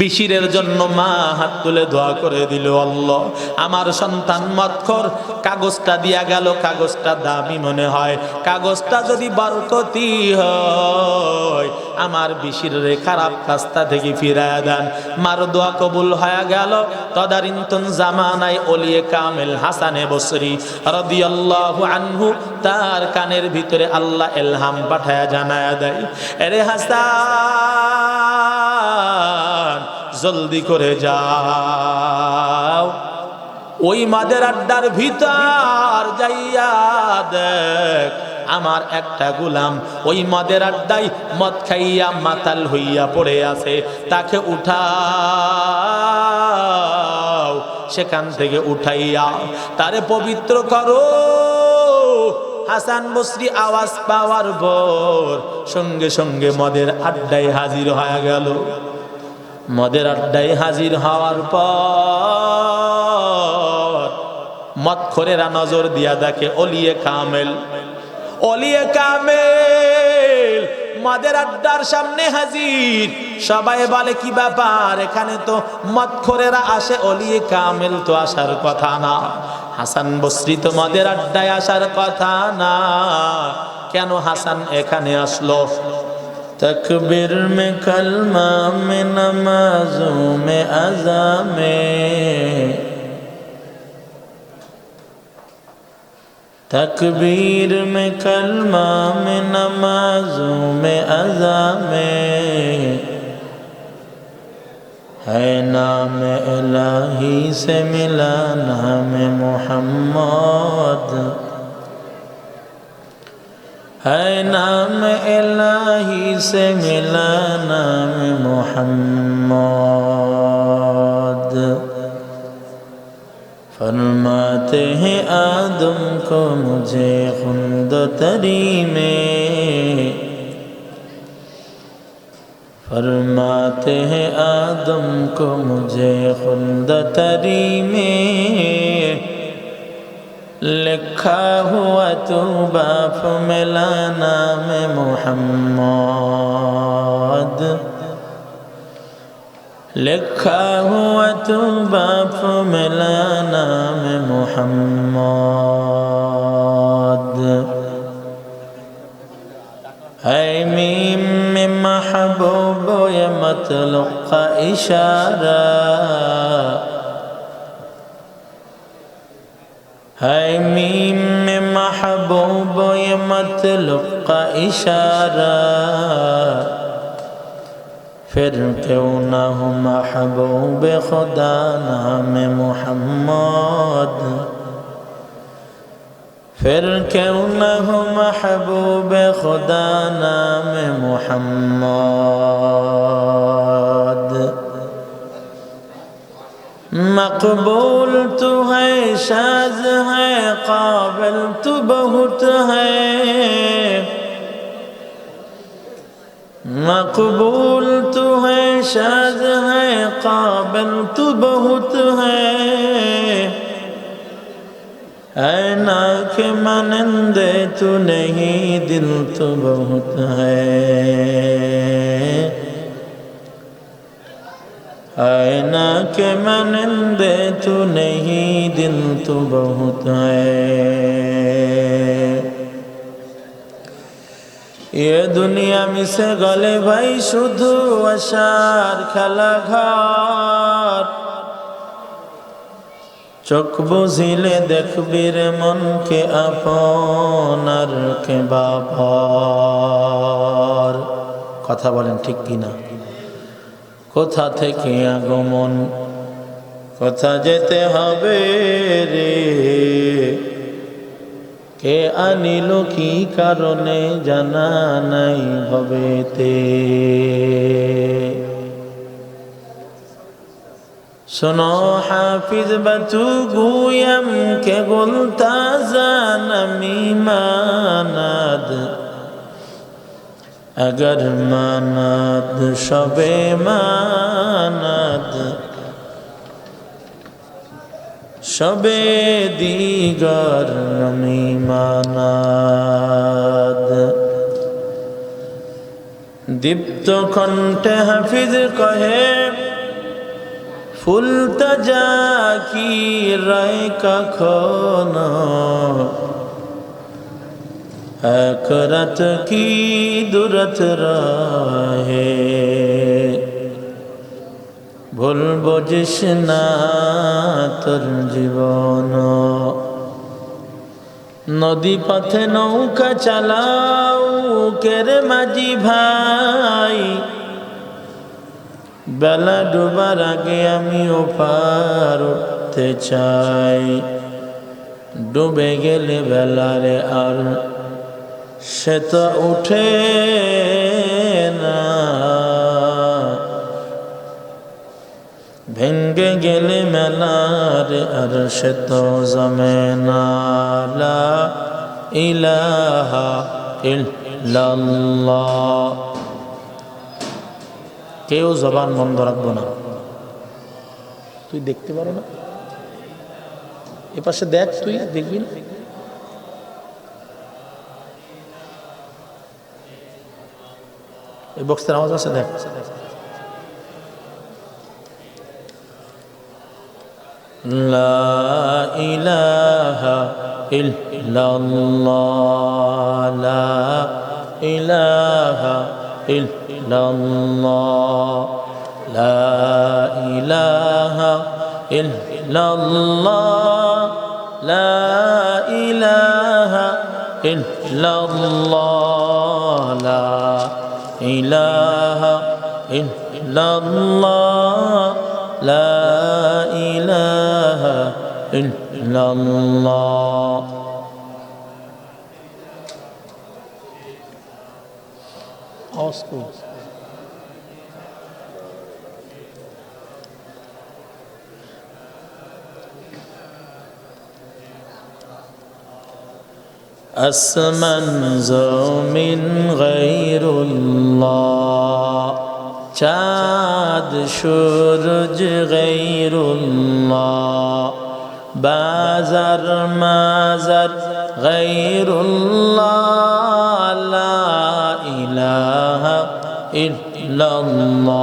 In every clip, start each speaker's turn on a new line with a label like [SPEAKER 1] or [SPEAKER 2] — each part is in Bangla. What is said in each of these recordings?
[SPEAKER 1] বিশিরের জন্য মা হাত তুলে দোয়া করে দিল, আল্লাহ আমার সন্তান মদখোর, কাগজটা দিয়া গেল, কাগজটা দামি মনে হয়, কাগজটা যদি বরকতি হয় আমার বিশিরের খারাপ রাস্তা থেকে ফিরায়া দেন। মার দোয়া কবুল হয়ে গেল। তদারিন্তন জামানায় ওলিয়ে কামেল হাসানে বসরি রাদিয়াল্লাহু আনহু তার কানের ভিতরে আল্লাহ ইলহাম পাঠায়া জানায়া দেয়, এরে হাসান জলদি করে যাও, ওই মাদের আড্ডার ভিতর যাইয়া দেখ আমার একটা গোলাম ওই মদের আড্ডায় মদ খাইয়া মাতাল হইয়া পড়ে আছে, তাকে উঠাও, সেখান থেকে উঠাইয়া তারে পবিত্র করো। হাসান বসরি আওয়াজ পাওয়ার পর সঙ্গে সঙ্গে মদের আড্ডায় হাজির হয়ে গেল। মদের আড্ডায় হাজির হওয়ার পর মদখোরেরা নজর দিয়া দেখে ওলিয়ে কামেল, ওলিয়ে কামেল মদের আড্ডার সামনে হাজির। সবাই বলে কি ব্যাপার, এখানে তো মদখোরেরা আসে, ওলিয়ে কামেল তো আসার কথা না, হাসান বসরি তো মদের আড্ডায় আসার কথা না, কেন হাসান এখানে আসলো? तकबीर में कलमा में नमाजों में अज़ा में, तकबीर में कलमा में नमाजों में अज़ा में, है नाम इलाही से मिला नाम मोहम्मद, है नाम इलाही से मिला नाम मोहम्मद। फरमाते हैं आदम को मुझे खुंद तरी में, फरमाते हैं आदम को मुझे खुंद तरी में, लिखा हुआ तो बाप मिला नाम मोहम्मद, लिखा हुआ तो बाप मिला नाम मोहम्मद। है मीम में महबूब ये मतलूब का इशारा, है मीम में महबूब ये मतलूब का इशारा, फिर क्यों ना हो महबूब खुदा नाम मोहम्मद, फिर क्यों ना हो महबूब खुदा नाम मोहम्मद। मकबूल तो है, शाज है, काबिल तो बहुत है, मकबूल तो है, शाज है, काबिल तो बहुत है, ना के मानंदे तो नहीं दिल तो बहुत है, आईना के मानंदे तो नहीं दिल तो बहुत है। ये दुनिया में से गले भाई शुधु आशार खेला घर, चोख बुझिले देखबी रे मन के आपनार के बाবার। কথা বলেন ঠিক কিনা? কোথা থেকে আগমন, কোথা যেতে হবে রে, কে আনিল কি কারণে জানা নাই ভবেতে। শোনো হাফিজ বাতু গুয়াম কে গুলতা জানামি মানাদ, अगर मानद शबे मानद शबे दीगर नमी मानद। दीप्त कण्ठे हाफिज कहे ফুলটা জাকি রায় কখনো এক রাত কি দুরাত রহে ভুল বুঝিস না তোর জীবন নদী পথে নৌকা চালাও কেরে মাঝি ভাই বেলা ডুবার আগে আমি ওপার উঠতে চাই ডুবে গেলে বেলারে আর সে তো উঠে না ভেঙ্গে গেলে মেলারে আর সে তো জমে না লা ইলাহা ইল্লাল্লাহ কেউ জবান বন্ধ রাখবো না তুই দেখতে পারো না এ পাশে দেখ তুই দেখবি না এই বক্সের আওয়াজ আছে দেখ লা ইলাহা ইল্লাল্লাহ লা ইলাহা ইল্লাল্লাহ লা ইলাহা ইল্লাল্লাহ লা ইলাহা ইল্লাল্লাহ লা ইলাহা ইল্লাল্লাহ লা ইলাহা ইল্লাল্লাহ আসমান জমিন গায়রুল্লাহ চাঁদ সূরজ গায়রুল্লাহ বাজার মাজার গায়রুল্লাহ লা ইলাহা ইল্লাল্লাহ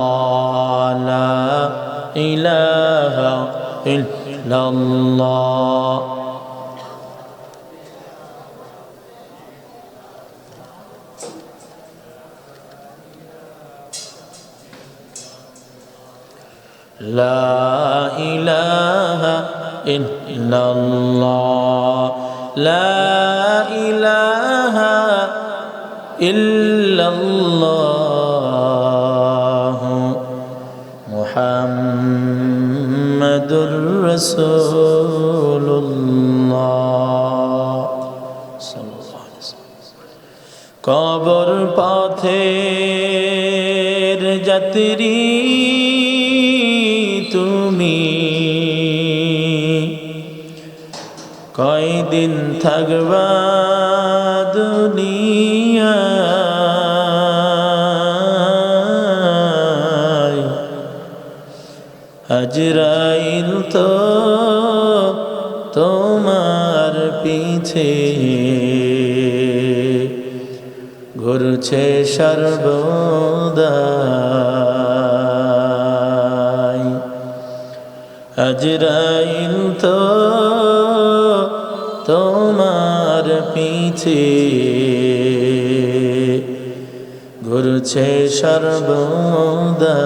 [SPEAKER 1] লা ইলাহা ইল্লাল্লাহ লা ইলাহা ইল্লাল্লাহ লা ইলাহা ইল্লাল্লাহ মুহাম্মাদুর রাসূলুল্লাহ সাল্লাল্লাহু আলাইহি ওয়াসাল্লাম কবর পথের যাত্রী তুমি কয়দিন থাকবা দুনিয়ায় আজরাইল তো তোমার পিছে ঘুরছে সর্বদা আজরাইল তো তোমার পিছে ঘুরছে সর্বদা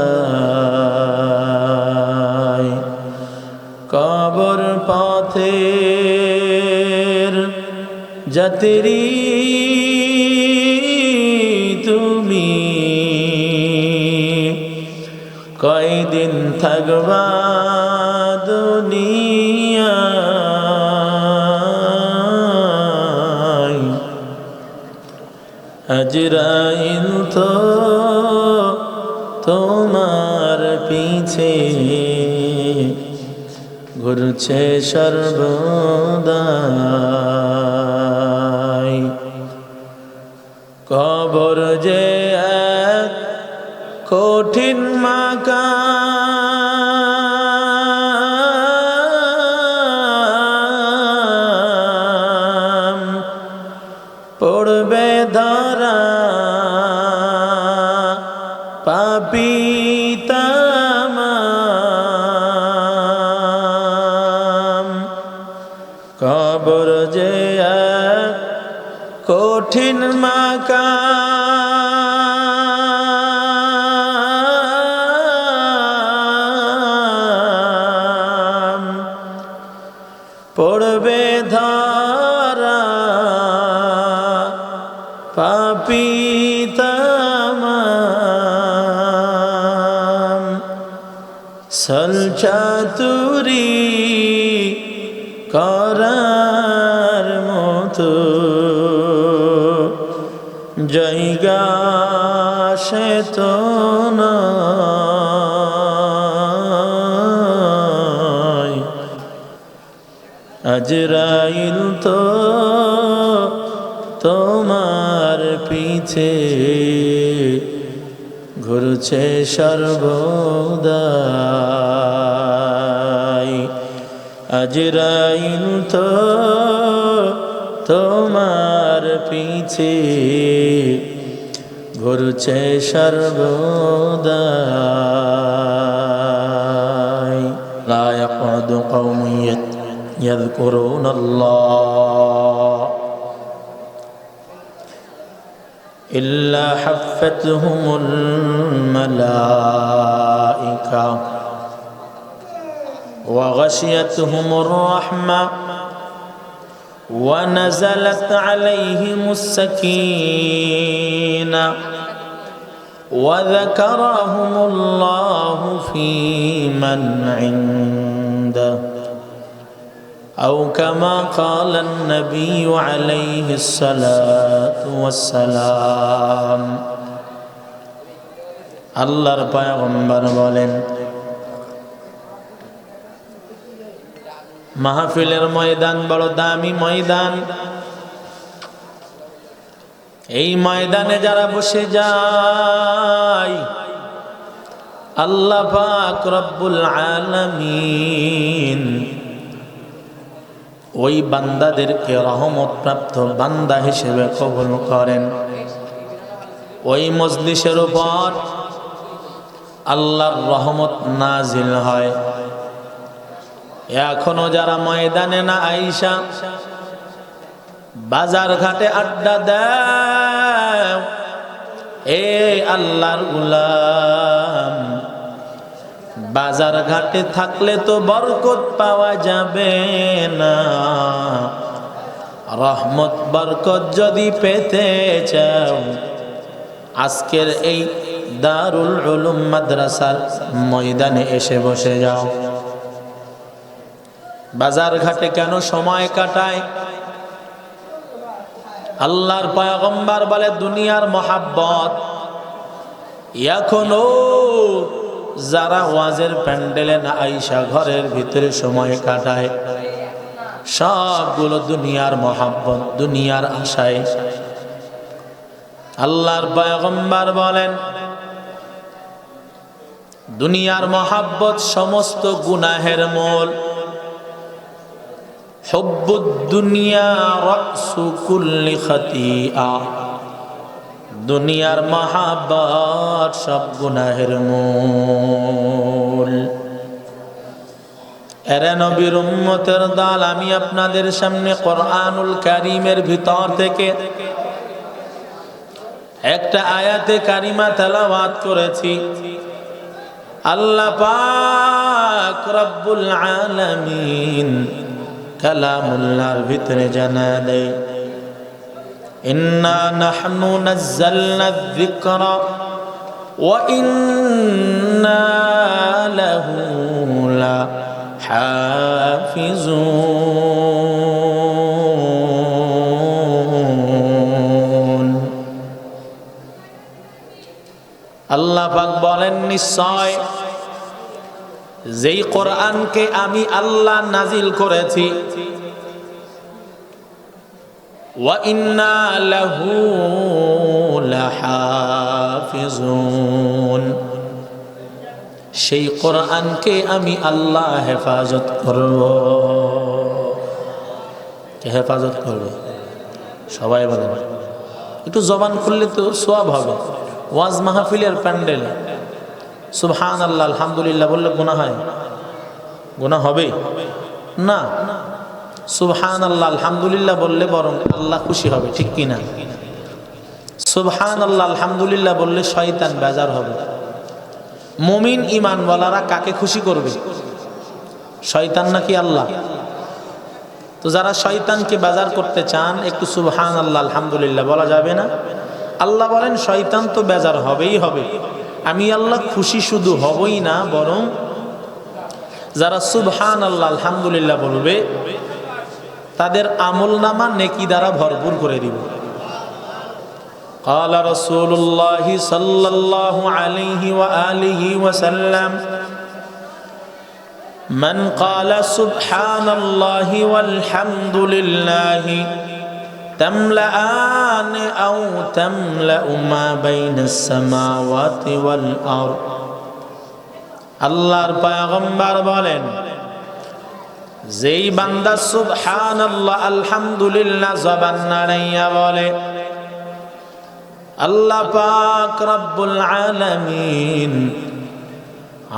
[SPEAKER 1] কবর পথের যাত্রী তুমি কয়দিন থাকবা দুনিয়ায় আজরাইল তো তোমার পিছে ঘুরছে সর্বদা কবর যে এক কঠিন মাকাম পড়বে ধরা পাপী তামাম কবর যে এক কঠিন মাকাম, পড়বে ধরা পাপী তামাম, সলচাতুরি করার মতো জায়গা সে তো নয়। আজরাইল তো তোমার পিছে ঘুরছে সর্বদাই। আজরাইল তো তোমার পিছে ঘুরছে সর্বদাই। লা ইয়াকুদু কওমুন ইয়াযকুরুনাল্লাহ ইল্লা হাফাতহুমুল মালাইকা ওয়া গাশিয়াতহুমুর রাহমা ওয়া নাযালাত আলাইহিমুস সাকিনা ওয়া যাকারাহুমুল্লাহু ফী মান ইনদাহু أو كما قال النبي عليه الصلاة والسلام। আল্লাহর পয়গম্বর বলেন, মাহফিলের ময়দান বড় দামি ময়দান। এই ময়দানে যারা বসে যায়, আল্লাহ পাক রব্বুল আলামিন ওই বান্দাদেরকে রহমত প্রাপ্ত বান্দা হিসেবে কবুল করেন। ওই মজলিসের উপর আল্লাহর রহমত নাজিল হয়। এখনো যারা ময়দানে না আইসা বাজার ঘাটে আড্ডা দেয়, এ আল্লাহর গোলাম, বাজার ঘাটে থাকলে তো বরকত পাওয়া যাবে না। রহমত বরকত যদি পেতে চাও, আজকের এই দারুল উলুম মাদ্রাসার ময়দানে এসে বসে যাও। বাজার ঘাটে কেন সময় কাটায়? আল্লাহর পয়গম্বর বলে, দুনিয়ার মহাব্বত এখনো যারা ওয়াজের প্যান্ডেলে না আইসা ঘরের ভিতরে সময় কাটায়, সবগুলো দুনিয়ার মহাব্বত, দুনিয়ার আশায়। আল্লাহর পয়গম্বর বলেন, দুনিয়ার মহাব্বত সমস্ত গুনাহের মূল। হুব্বুদ দুনিয়া রাসু কুল্লি খাতিআ। দুনিয়ার মহাব্বত সব গুনাহের মূল। এরে নবীর উম্মতের দল, আমি আপনাদের সামনে কোরআনুল কারীমের ভিতর থেকে একটা আয়াতে কারিমা তেলাওয়াত করেছি। আল্লাহ পাক রব্বুল আলামিন কালামুল্লাহর ভিতরে জানা দেয়, ইন্না নাহনু নাযালনা যিকরা ওয়া ইন্না লাহু লাহাফিজুন। আল্লাহ পাক বলেন, নিশ্চয় যেই কোরআনকে আমি আল্লাহ নাজিল করেছি, ওয়া ইন্না লাহু লাহাফিজুন, সেই কোরআনকে আমি আল্লাহ হেফাজত করব। কে হেফাজত করবে? সবাই বলে। একটু জবান খুললে তো সওয়াব হবে। ওয়াজ মাহফিলের প্যান্ডেল সুবহানাল্লাহ আলহামদুলিল্লাহ বললে গুনাহ হয়? গুনাহ হবে না। সুবহানাল্লাহ আলহামদুলিল্লাহ বললে বরং আল্লাহ খুশি হবে, ঠিক কিনা? সুবহানাল্লাহ আলহামদুলিল্লাহ বললে শয়তান বেজার হবে। মুমিন ঈমানওয়ালারা কাকে খুশি করবে? শয়তান নাকি আল্লাহ? তো যারা শয়তানকে বেজার করতে চান একটু সুবহানাল্লাহ আলহামদুলিল্লাহ বলা যাবে না? আল্লাহ বলেন শয়তান তো বেজার হবেই হবে, আমি আল্লাহ খুশি শুধু হবই না, বরং যারা সুবহানাল্লাহ আলহামদুলিল্লাহ বলবে তাদের আমলনামা নেকি দ্বারা ভরপুর করে দিব। قال رسول الله صلى الله عليه وآله وسلم من قال سبحان الله والحمد لله تملأان أو تملأ ما بين السماوات والأرض। আল্লাহর পয়গম্বর বলেন, যেই বান্দা সুবহানাল্লাহ আলহামদুলিল্লাহ জবান নাড়াইয়া বলে, আল্লাহ পাক রব্বুল আলামিন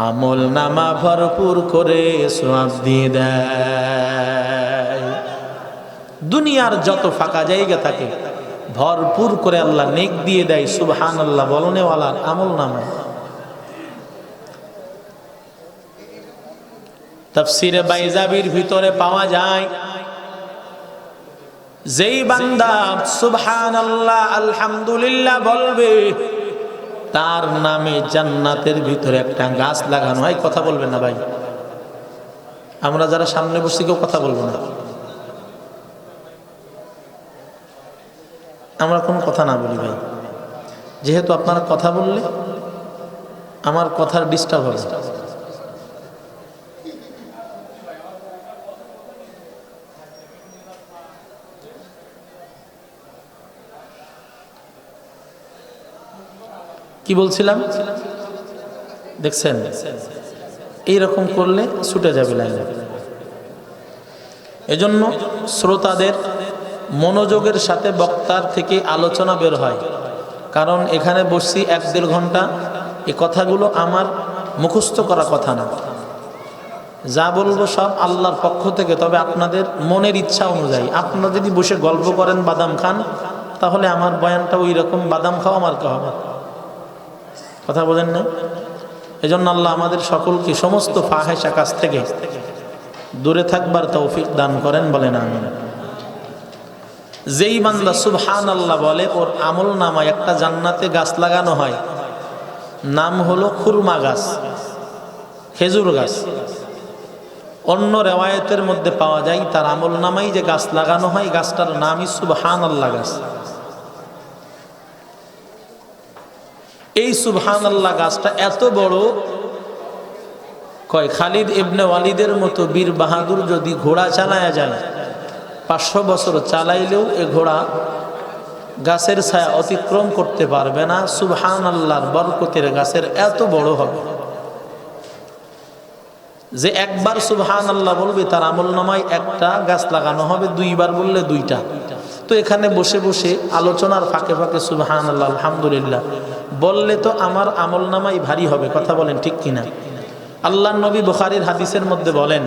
[SPEAKER 1] আমল নামা ভরপুর করে সওয়াব দিয়ে দেয়। দুনিয়ার যত ফাঁকা জায়গা থাকে ভরপুর করে আল্লাহ নেক দিয়ে দেয় সুবহানাল্লাহ বলনেওয়ালার আমল নামা। তাফসীরে বাইজাবির ভিতরে পাওয়া যায়, যেই বান্দা সুবহানাল্লাহ আলহামদুলিল্লাহ বলবে তার নামে জান্নাতের ভিতরে একটা গাছ লাগানো হয়। কথা বলবেন না ভাই, আমরা যারা সামনে বসছি কেউ কথা বলবো না, আমরা কোনো কথা না বলি ভাই, যেহেতু আপনারা কথা বললে আমার কথার ডিস্টার্ব হবে। কি বলছিলাম দেখছেন? এইরকম করলে ছুটে যাবে লাইন। এজন্য শ্রোতাদের মনোযোগের সাথে বক্তার থেকে আলোচনা বের হয়, কারণ এখানে বসছি 1-1.5 ঘন্টা, এই কথাগুলো আমার মুখস্থ করা কথা না, যা বলবো সব আল্লাহর পক্ষ থেকে। তবে আপনাদের মনের ইচ্ছা অনুযায়ী আপনারা যদি বসে গল্প করেন, বাদাম খান, তাহলে আমার বয়ানটা ওই রকম বাদাম খাওয়া মার্কা হবে। কথা বলেন না? এজন্য আল্লাহ আমাদের সকলকে সমস্ত ফাহেশা কাজ থেকে দূরে থাকবার তৌফিক দান করেন, বলেন আমিন। যেই বান্দা সুবহানাল্লাহ বলে ওর আমল নামায় একটা জান্নাতে গাছ লাগানো হয়, নাম হলো খুরমা গাছ, খেজুর গাছ। অন্য রেওয়ায়েতের মধ্যে পাওয়া যায় তার আমল নামাই যে গাছ লাগানো হয়, গাছটার নামই সুবহানাল্লাহ গাছ। এই সুবহানাল্লাহ গাছটা এত বড়, কয় খালিদ ইবনে ওয়ালিদের মতো বীর বাহাদুর যদি ঘোড়া চালায়া যায়, 500 বছর চালাইলেও এ ঘোড়া গাছের ছায়া অতিক্রম করতে পারবে না। সুবহানাল্লাহর বরকতের গাছের এত বড় হবে যে একবার সুবহানাল্লাহ বলবে তার আমলনামায় একটা গাছ লাগানো হবে, 2 বার বললে 2টা। তো এখানে বসে বসে আলোচনার ফাঁকে ফাঁকে সুবহানাল্লাহ আলহামদুলিল্লাহ বললে তো আমার আমলনামাই ভারী হবে। কথা বলেন ঠিক কিনা? আল্লাহর নবী বুখারীর হাদিসের মধ্যে বলেন,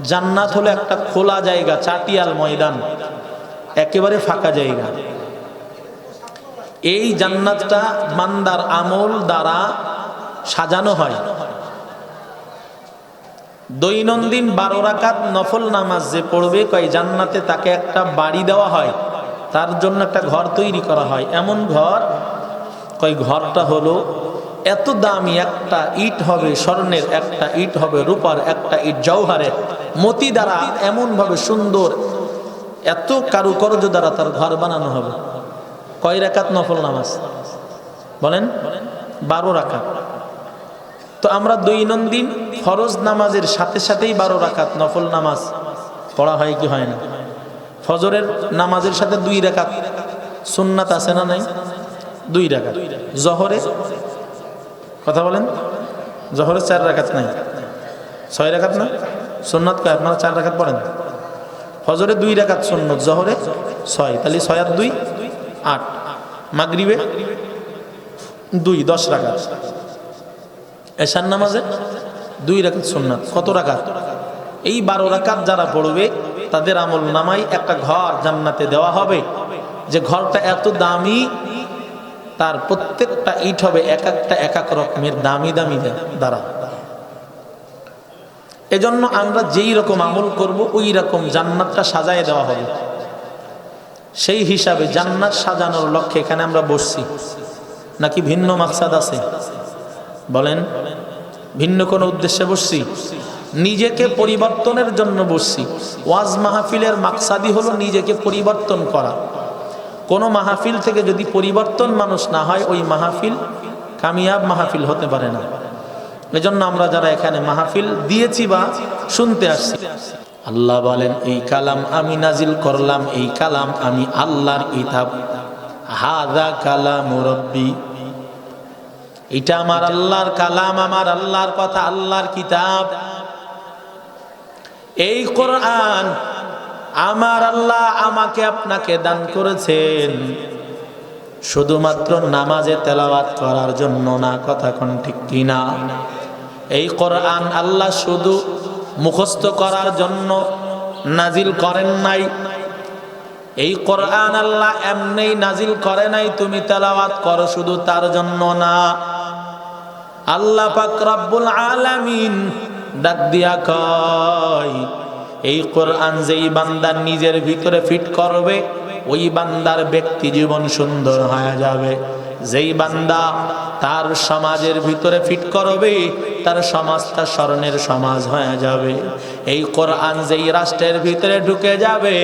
[SPEAKER 1] জান্নাত হলো একটা খোলা জায়গা, চাটিয়াল ময়দান, একেবারে ফাঁকা জায়গা। এই জান্নাতটা বান্দার আমল দ্বারা সাজানো হয়। দৈনন্দিন 12 রাকাত নফল নামাজ যে পড়বে, কয় জান্নাতে তাকে একটা বাড়ি দেওয়া হয়, তার জন্য একটা ঘর তৈরি করা হয়। এমন ঘর, কয় ঘরটা হলো এত দামি, একটা ইট হবে স্বর্ণের, একটা ইট হবে রূপার, একটা ইট জওহারের, মতি দ্বারা এমন ভাবে সুন্দর, এত কারুকার্য দ্বারা তার ঘর বানানো হবে। কয় রাকাত নফল নামাজ বলেন? 12 রাকাত। তো আমরা দৈনন্দিন ফরজ নামাজের সাথে সাথেই 12 রাকাত নফল নামাজ পড়া হয় কি হয় না? ফজরের নামাজের সাথে 2 রাকাত সুন্নাত আছে না নাই? 2 রাকাত। জহরে কথা বলেন, জহরে 4 রাকাত নাই, 6 রাকাত না সুন্নাত? কয় আপনারা 4 রাকাত পড়েন। ফজরে 2 রাকাত সুন্নাত, জহরে 6, তাহলে 6 আর 2 8। মাগরিবে 2 10 রাকাত। এশার নামাজে 2 রাকাত সুন্নাত। কত রাকাত? এই 12 রাকাত যারা পড়বে তাদের আমল নামাই একটা ঘর জান্নাতে দেওয়া হবে, যে ঘরটা এত দামি, তার প্রত্যেকটা ইট হবে এক একটা এক এক রকমের দামি দামি দ্বারা। এজন্য আমরা যেই রকম আমল করব ওই রকম জান্নাতটা সাজায় দেওয়া হবে। সেই হিসাবে জান্নাত সাজানোর লক্ষ্যে এখানে আমরা বসছি, নাকি ভিন্ন মাকসাদ আছে? বলেন, ভিন্ন কোনো উদ্দেশ্যে বসছি? নিজেকে পরিবর্তনের জন্য বসছি। ওয়াজ মাহফিলের মাকসাদই হলো নিজেকে পরিবর্তন করা। কোনো মাহফিল থেকে যদি পরিবর্তন মানুষ না হয়, ওই মাহফিল কামিয়াব মাহফিল হতে পারে না। এজন্য আমরা যারা এখানে মাহফিল দিয়েছি বা শুনতে আসছি, আল্লাহ বলেন এই কালাম আমি নাজিল করলাম, এই কালাম আমি আল্লাহর কিতাব, হাযা কালামু রাব্বি, এটা আমার আল্লাহর কালাম, আমার আল্লাহর কথা, আল্লাহর কিতাব। এই কোরআন আমার আল্লাহ আমাকে আপনাকে দান করেছেন শুধুমাত্র নামাজে তেলাওয়াত করার জন্য না, কথা কোন ঠিক কিনা? এই কোরআন আল্লাহ শুধু মুখস্থ করার জন্য নাজিল করেন নাই। এই কোরআন আল্লাহ এমনি নাজিল করে নাই তুমি তেলাওয়াত করো শুধু তার জন্য না। আল্লাহ পাক রব্বুল আলামিন ডাক দিয়া কয়, এই কোরআন যেই বান্দার নিজের ভিতরে ফিট করবে ওই বান্দার ব্যক্তি জীবন সুন্দর হয়ে যাবে। যেই বান্দা তার সমাজের ভিতরে ফিট করবে তার সমাজটা স্বর্ণের সমাজ হয়ে যাবে। এই কোরআন যেই রাষ্ট্রের ভিতরে ঢুকে যাবে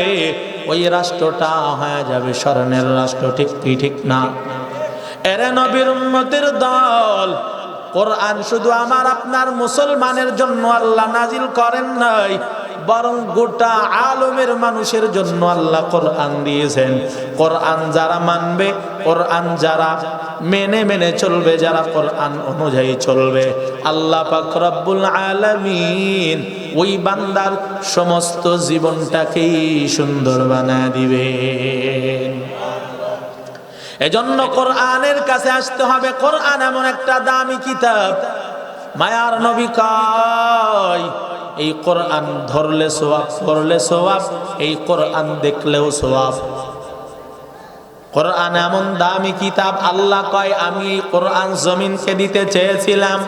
[SPEAKER 1] ওই রাষ্ট্রটা হয়ে যাবে স্বর্ণের রাষ্ট্র। ঠিক কি ঠিক না? এরে নবীর উম্মতের দল, কোরআন শুধু আমার আপনার মুসলমানের জন্য আল্লাহ নাজিল করেন নাই, বরং গোটা আলমের মানুষের জন্য আল্লাহ কোরআন দিয়েছেন। কোরআন যারা মানবে, কোরআন যারা মেনে মেনে চলবে, যারা কোরআন অনুযায়ী চলবে, আল্লাহ পাক রব্বুল আলামিন ওই বান্দার সমস্ত জীবনটাকেই সুন্দর বানায় দিবেন। এজন্য কোরআনের কাছে আসতে হবে। কোরআন এমন একটা দামি কিতাব, মায়ার নবী কয় এই কোরআন ধরলে সওয়াব, পড়লে সওয়াব, এই কোরআন দেখলেও সওয়াব। কোরআন এমন দামি কিতাব, আল্লাহ কয় আমি এই কোরআন জমিনকে দিতে চেয়েছিলাম,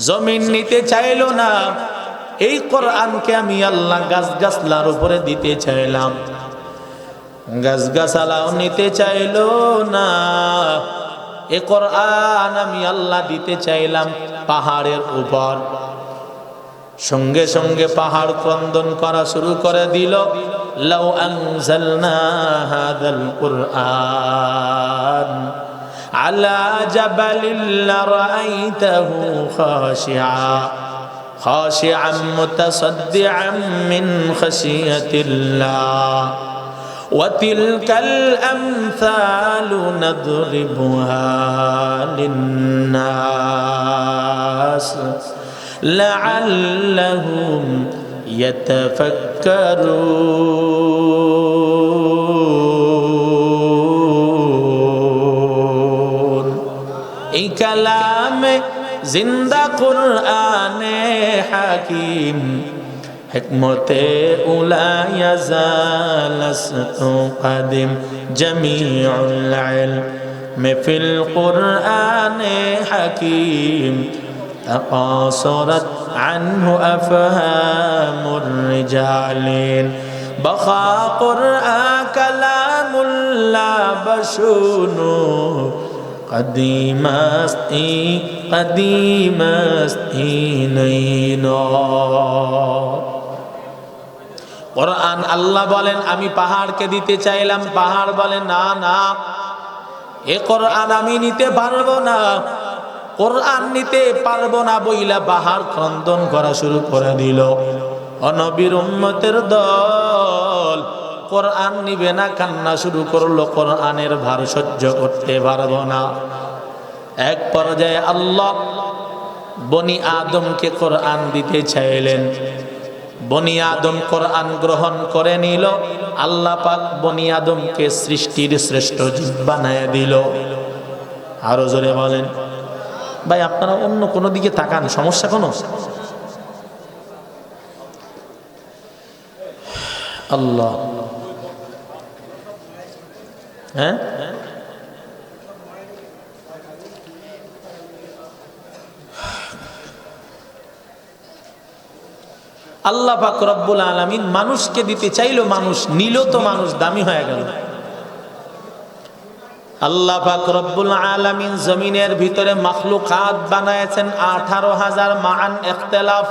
[SPEAKER 1] জমিন নিতে চাইলো না। এই কোরআনকে আমি আল্লাহ গাছগাছলার উপরে দিতে চাইলাম, গাছগাছালাও নিতে চাইলো না। এ কোরআন আমি আল্লাহ দিতে চাইলাম পাহাড়ের উপর, সঙ্গে সঙ্গে পাহাড় ক্রন্দন করা শুরু করে দিল। লাউ আনজালনা হাযাল কুরআন আলা জাবালিন লারাআইতাহু খাশিআন মুতাসাদ্দিআন মিন খাশিয়াতিল্লাহ ওয়া তিলকাল আমসালু নাদরিবুহা লিন্নাস لعلهم يتفكرون। এই কালামে জিন্দা কুরআনে হাকিম হিকমতে উলা ইয়াজালাস্তু কাদিম জামিউল ইলম ফিল কুরআনে হাকিম تقاصرت عنه أفهام الرجال بقى قرآن كلام الله بشون قديم نينا। কোরআন আল্লাহ বলেন আমি পাহাড়কে দিতে চাইলাম, পাহাড় বলে না না, এ কোরআন আমি নিতে পারবো না, কোরআন নিতে পারবো না বইলা পাহাড় ক্রন্দন করা শুরু করে দিল। নবীর উম্মতের দল কোরআন নিবে না, কান্না শুরু করলো, কোরআনের ভার সহ্য করতে পারবো না। এক পর্যায়ে আল্লাহ বনি আদমকে কোরআন দিতে চাইলেন, বনি আদম কোরআন গ্রহণ করে নিল। আল্লাহ পাক বনি আদমকে সৃষ্টির শ্রেষ্ঠ জীব বানায় দিল। আরো জোরে বলেন। ভাই আপনারা অন্য কোনো দিকে তাকান, সমস্যা কোনো? আল্লাহ, হ্যাঁ আল্লাহ পাক রব্বুল আলামিন মানুষকে দিতে চাইলো, মানুষ নিল, তো মানুষ দামি হয়ে গেল। আল্লাহ পাক রব্বুল আলামিন জমিনের ভিতরে মাখলুকাত বানায়েছেন 18,000 মান ইখতিলাফ,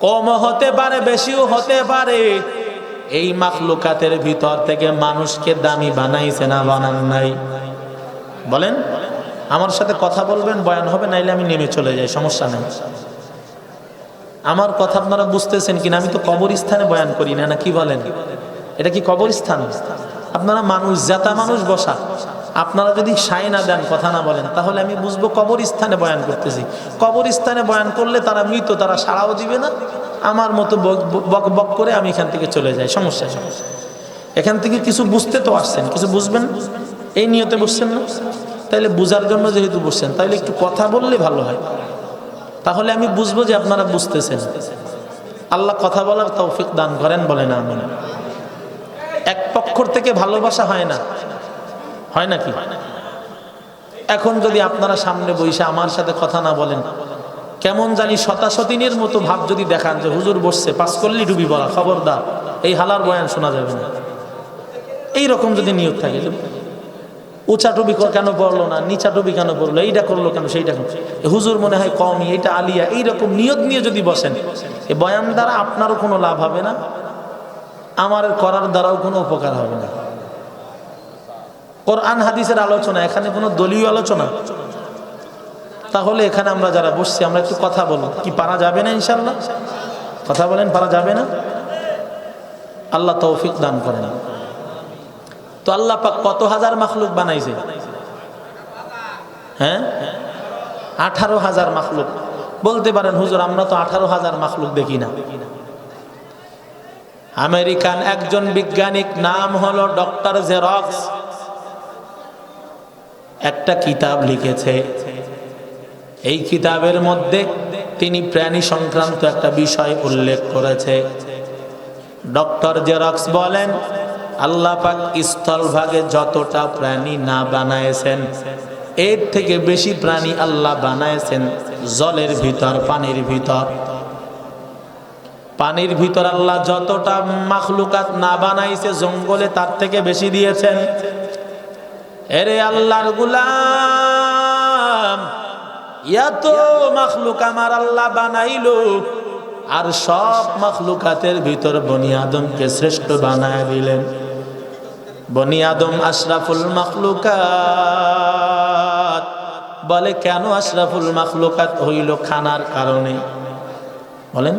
[SPEAKER 1] কম হতে পারে বেশিও হতে পারে। এই মাখলুকাতের ভিতর থেকে মানুষকে দামি বানাইছে না বানান নাই? বলেন, আমার সাথে কথা বলবেন, বয়ান হবে, নাইলে আমি নেমে চলে যাই, সমস্যা নেই। আমার কথা আপনারা বুঝতেছেন কিনা? আমি তো কবরস্থানে বয়ান করি না, না কি বলেন? এটা কি কবরস্থান? আপনারা মানুষ, জাতা মানুষ বসা, আপনারা যদি সায় না দেন, কথা না বলেন, তাহলে আমি বুঝবো কবরস্থানে বয়ান করতেছি। কবরস্থানে বয়ান করলে তারা মৃত, তারা সাড়াও দিবে না, আমার মতো বক বক করে আমি এখান থেকে চলে যাই, সমস্যা। এখান থেকে কিছু বুঝতে তো আসছেন, কিছু বুঝবেন, এই নিয়তে বসছেন না? তাইলে বুঝার জন্য যেহেতু বসছেন, তাইলে একটু কথা বললে ভালো হয়, তাহলে আমি বুঝবো যে আপনারা বুঝতেছেন। আল্লাহ কথা বলার তৌফিক দান করেন, বলেন আমিন। এক পক্ষর থেকে ভালোবাসা হয় না, হয় নাকি? এখন যদি আপনারা সামনে বসে আমার সাথে কথা না বলেন, কেমন জানি শতাশতিনের মতো ভাব যদি দেখান যে হুজুর বসছে, পাস করলি ডুবি বলা, খবরদার এই হালার বয়ান শোনা যাবে না, এইরকম যদি নিয়ত থাকে, উঁচা টুবি কেন পড়লো না, নিচা টুবি কেন পড়লো, এইটা করলো কেন, সেইটা কেন, হুজুর মনে হয় কমই, এইটা আলিয়া, এইরকম নিয়ত নিয়ে যদি বসেন, এই বয়ান দ্বারা আপনারও কোনো লাভ হবে না, আমার করার দ্বারাও কোনো উপকার হবে না। কোরআন হাদিসের আলোচনা, এখানে কোনো দলীয় আলোচনা। তাহলে এখানে আমরা যারা বসছি, আমরা একটু কথা বলবো, কি পারা যাবে না? ইনশাল্লাহ কথা বলেন, পারা যাবে না? আল্লাহ তৌফিক দান করেন। তো আল্লাহ পাক কত হাজার মাখলুক বানাইছে? হ্যাঁ, 18,000 মাখলুক। বলতে পারেন হুজুর আমরা তো 18,000 মাখলুক দেখি না। আমেরিকান একজন বিজ্ঞানিক, নাম হলো ডক্টর জেরক্স, একটা কিতাব লিখেছে। এই কিতাবের মধ্যে তিনি প্রাণী সংক্রান্ত একটা বিষয় উল্লেখ করেছে। ডক্টর জেরক্স বলেন, আল্লাহ পাক স্থলভাগে যতটা প্রাণী না বানায়েছেন, এর থেকে বেশি প্রাণী আল্লাহ বানায়েছেন জলের ভিতর, পানির ভিতর। পানির ভিতর আল্লাহ যতটা মাখলুকাত না বানাইছে জঙ্গলে, তার থেকে বেশি দিয়েছেন। এরে আল্লাহর গোলাম, এত মাখলুক আমার আল্লাহ বানাইলো, আর সব মাখলুকাতের ভিতর বনি আদমকে শ্রেষ্ঠ বানায় দিলেন। বনি আদম আশরাফুল মাখলুকাত। বলে কেন আশরাফুল মাখলুকাত হইল? খানার কারণে। বলেন,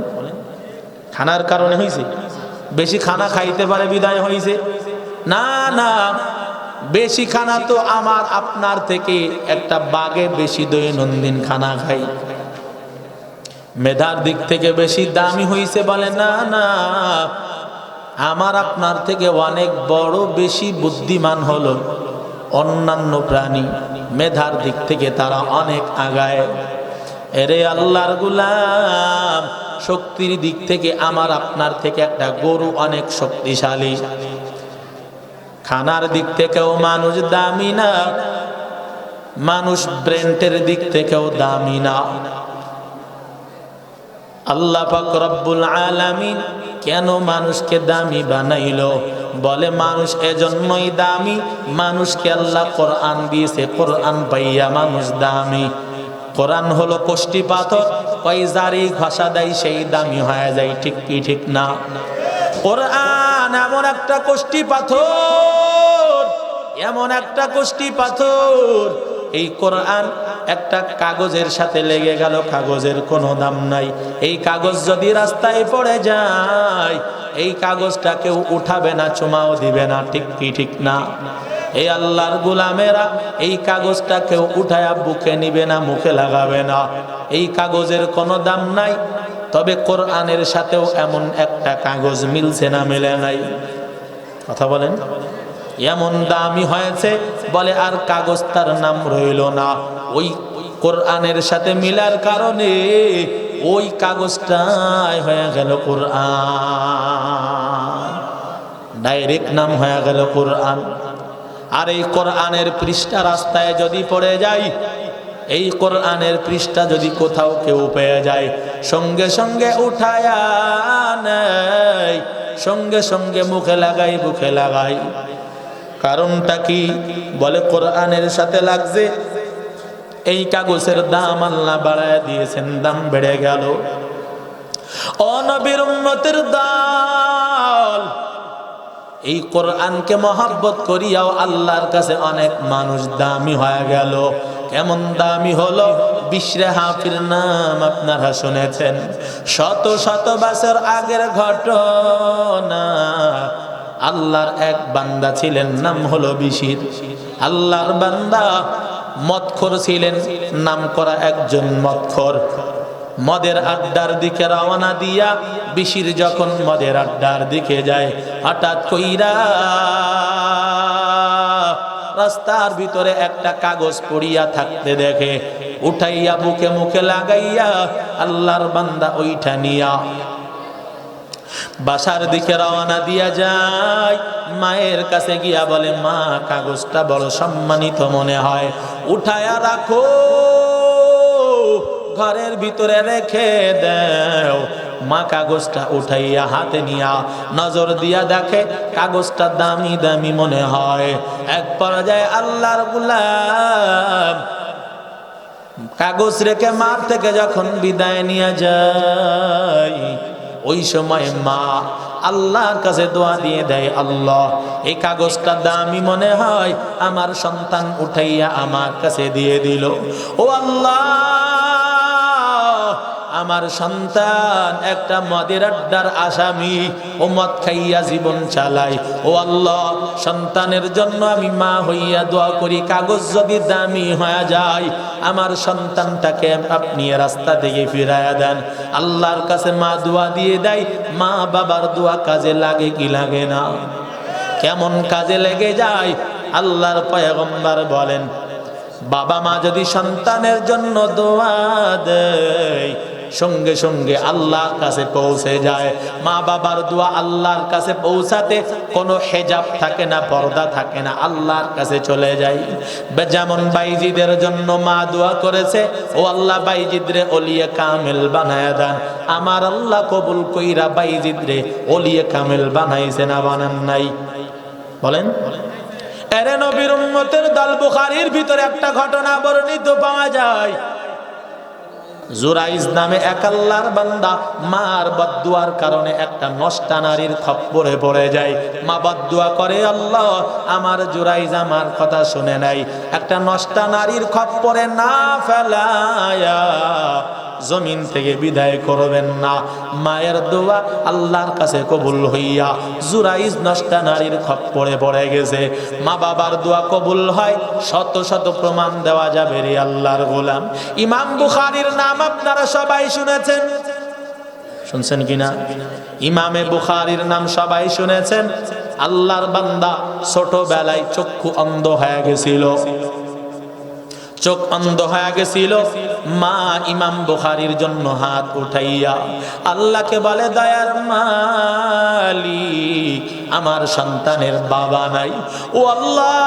[SPEAKER 1] খানার কারণে হয়েছে? বেশি খানা খাইতে পারে বিদায় হয়েছে? না না, বেশি খানা তো আমার আপনার থেকে একটা বাঘে বেশি দৈনন্দিন খানা খাই, মেধার দিক থেকে বেশি দামি হয়েছে। বলে না না, আমার আপনার থেকে অনেক বড় বেশি বুদ্ধিমান হলো অন্যান্য প্রাণী, মেধার দিক থেকে তারা অনেক আগায়। এরে আল্লাহর গোলাম, শক্তির দিক থেকে আমার আপনার থেকে একটা গরু অনেক শক্তিশালী। খানার দিক থেকেও মানুষ দামি না, মানুষ ব্রেন্টের দিক থেকেও দামি না। আল্লাহ পাক রব্বুল আলামিন কেন মানুষকে দামি বানাইলো? বলে মানুষ এজন্যই দামি, মানুষকে আল্লাহ কোরআন দিয়েছে, কোরআন পাইয়া মানুষ দামি। কোরআন হলো কষ্টি পাথর, কই যারই ঘষা দেয় সেই দামি হয়ে যায়, ঠিক কি ঠিক না? কোরআন এমন একটা কষ্টি পাথর, এমন একটা কষ্টি পাথর, এই কোরআন একটা কাগজের সাথে লেগে গেল, কাগজের কোনো দাম নাই। এই কাগজ যদি রাস্তায় পড়ে যায়, এই কাগজটা কেউ উঠাবে না, চুমাও দিবে না, ঠিক কি ঠিক না? এই আল্লাহর গোলামেরা, এই কাগজটা কেউ উঠায়া বুকে নিবে না, মুখে লাগাবে না, এই কাগজের কোনো দাম নাই। তবে কোরআনের সাথেও এমন একটা কাগজ মিলছে না, মেলে নাই? কথা বলেন, এমন দামি হয়েছে, বলে আর কাগজ তার নাম রইল না। ওই কোরআনের সাথে মিলার কারণে ওই কাগজটাই হয়ে গেল কোরআন, ডাইরেক্ট নাম হয়ে গেল কোরআন। আর এই কোরআনের পৃষ্ঠা রাস্তায় যদি পড়ে যায়, এই কোরআনের পৃষ্ঠা যদি কোথাও কেউ পেয়ে যায়, সঙ্গে সঙ্গে উঠায়া নেয়, সঙ্গে সঙ্গে মুখে লাগাই, বুকে লাগাই। কারণটা কি? বলে কোরআনের সাথে লাগছে, এই কাগজের দাম আল্লাহ বাড়ায় দিয়েছেন, দাম বেড়ে গেল। ও নবীর উম্মতের দল, এই কোরআনকে মহব্বত করিয়াও আল্লাহর কাছে অনেক মানুষ দামি হয়ে গেল। কেমন দামি হলো? বিশরে হাফির নাম আপনারা শুনেছেন, শত শত বছর আগের ঘটনা। আল্লাহর এক বান্দা ছিলেন, নাম হলো বিশির। আল্লাহর বান্দা মদখোর ছিলেন, নাম করা একজন মদখোর। মদের আড্ডার দিকে রওনা দিয়া বিশির যখন মদের আড্ডার দিকে যায়, হঠাৎ কইরা রাস্তার ভিতরে একটা কাগজ পড়িয়া থাকতে দেখে, উঠাইয়া বুকে মুখে লাগাইয়া আল্লাহর বান্দা ওইটা নিয়া বাসার দিকে রওনা দিয়া যায়। মায়ের কাছে গিয়া বলে, মা কাগজটা বড় সম্মানিত মনে হয়, উঠায়া রাখো, ঘরের ভিতরে রেখে দাও। মা কাগজটা উঠাইয়া হাতে নিয়া নজর দিয়া দেখে কাগজটা দামি দামি মনে হয়। এক পর্যায়ে আল্লাহর গোলাম কাগজ রেখে মার থেকে যখন বিদায় নিয়ে যায়, ওই সময় মা আল্লাহর কাছে দোয়া দিয়ে দেয়, আল্লাহ এই কাগজটা দামি মনে হয়, আমার সন্তান উঠাইয়া আমার কাছে দিয়ে দিল। ও আল্লাহ, আমার সন্তান একটা মদের আড্ডার আসামি, ও মদ খাইয়া জীবন চালায়। ও আল্লাহ, সন্তানের জন্য আমি মা হইয়া দোয়া করি, কাগজ যদি দামি হয়ে যায়, আমার সন্তানটাকে আপনি রাস্তা থেকে ফিরাইয়া দেন। আল্লাহর কাছে মা দোয়া দিয়ে দেয়। মা বাবার দোয়া কাজে লাগে কি লাগে না? কেমন কাজে লেগে যায়? আল্লাহর পয়গম্বর বলেন, বাবা মা যদি সন্তানের জন্য দোয়া দেয়, সঙ্গে সঙ্গে আল্লাহর কাছে পৌঁছে যায়। মা বাবার দোয়া আল্লাহর কাছে পৌঁছাতে কোনো হেজাব থাকে না, পর্দা থাকে না, আল্লাহর কাছে চলে যায়। যেমন বাইজিদের জন্য মা দোয়া করেছে, ও আল্লাহ বাইজিদরে ওলিয়ে কামেল বানায়া দেন। আমার আল্লাহ কবুল কইরা বাইজিদরে ওলিয়ে কামেল বানাইছে না বানান নাই? বলেন। এরে নবীর উম্মতের দল, বুখারীর ভিতরে একটা ঘটনা বর্ণিত পাওয়া যায়। জুরাইজ নামে এক আল্লাহর বান্দা মার বদদুয়ার কারণে একটা নষ্টা নারীর খপ্পরে পড়ে যায়। মা বদদুয়া করে, আল্লাহ আমার জুরাইজ আমার কথা শুনে নাই, একটা নষ্টা নারীর খপ্পরে না ফেলায়া জমিন থেকে বিদায় করবেন না। মায়ের দোয়া আল্লাহর কাছে কবুল হইয়া জুরাইজ নষ্টা নারীর খপ্পরে পড়ে গেছে। মা বাবার দোয়া কবুল হয়, শত শত প্রমাণ দেওয়া যাবে রে আল্লাহর গোলাম। ইমাম বুখারীর নাম আপনারা সবাই শুনেছেন, শুনছেন কিনা? ইমামে বুখারীর নাম সবাই শুনেছেন। আল্লাহর বান্দা ছোটবেলায় চক্ষু অন্ধ হয়ে গেছিল, চোখ অন্ধ হয়ে গেছিল। মা ইমাম বুখারীর জন্য হাত উঠাইয়া আল্লাহকে বলে, দয়ার মালিক, আমার সন্তানের বাবা নাই। ও আল্লাহ,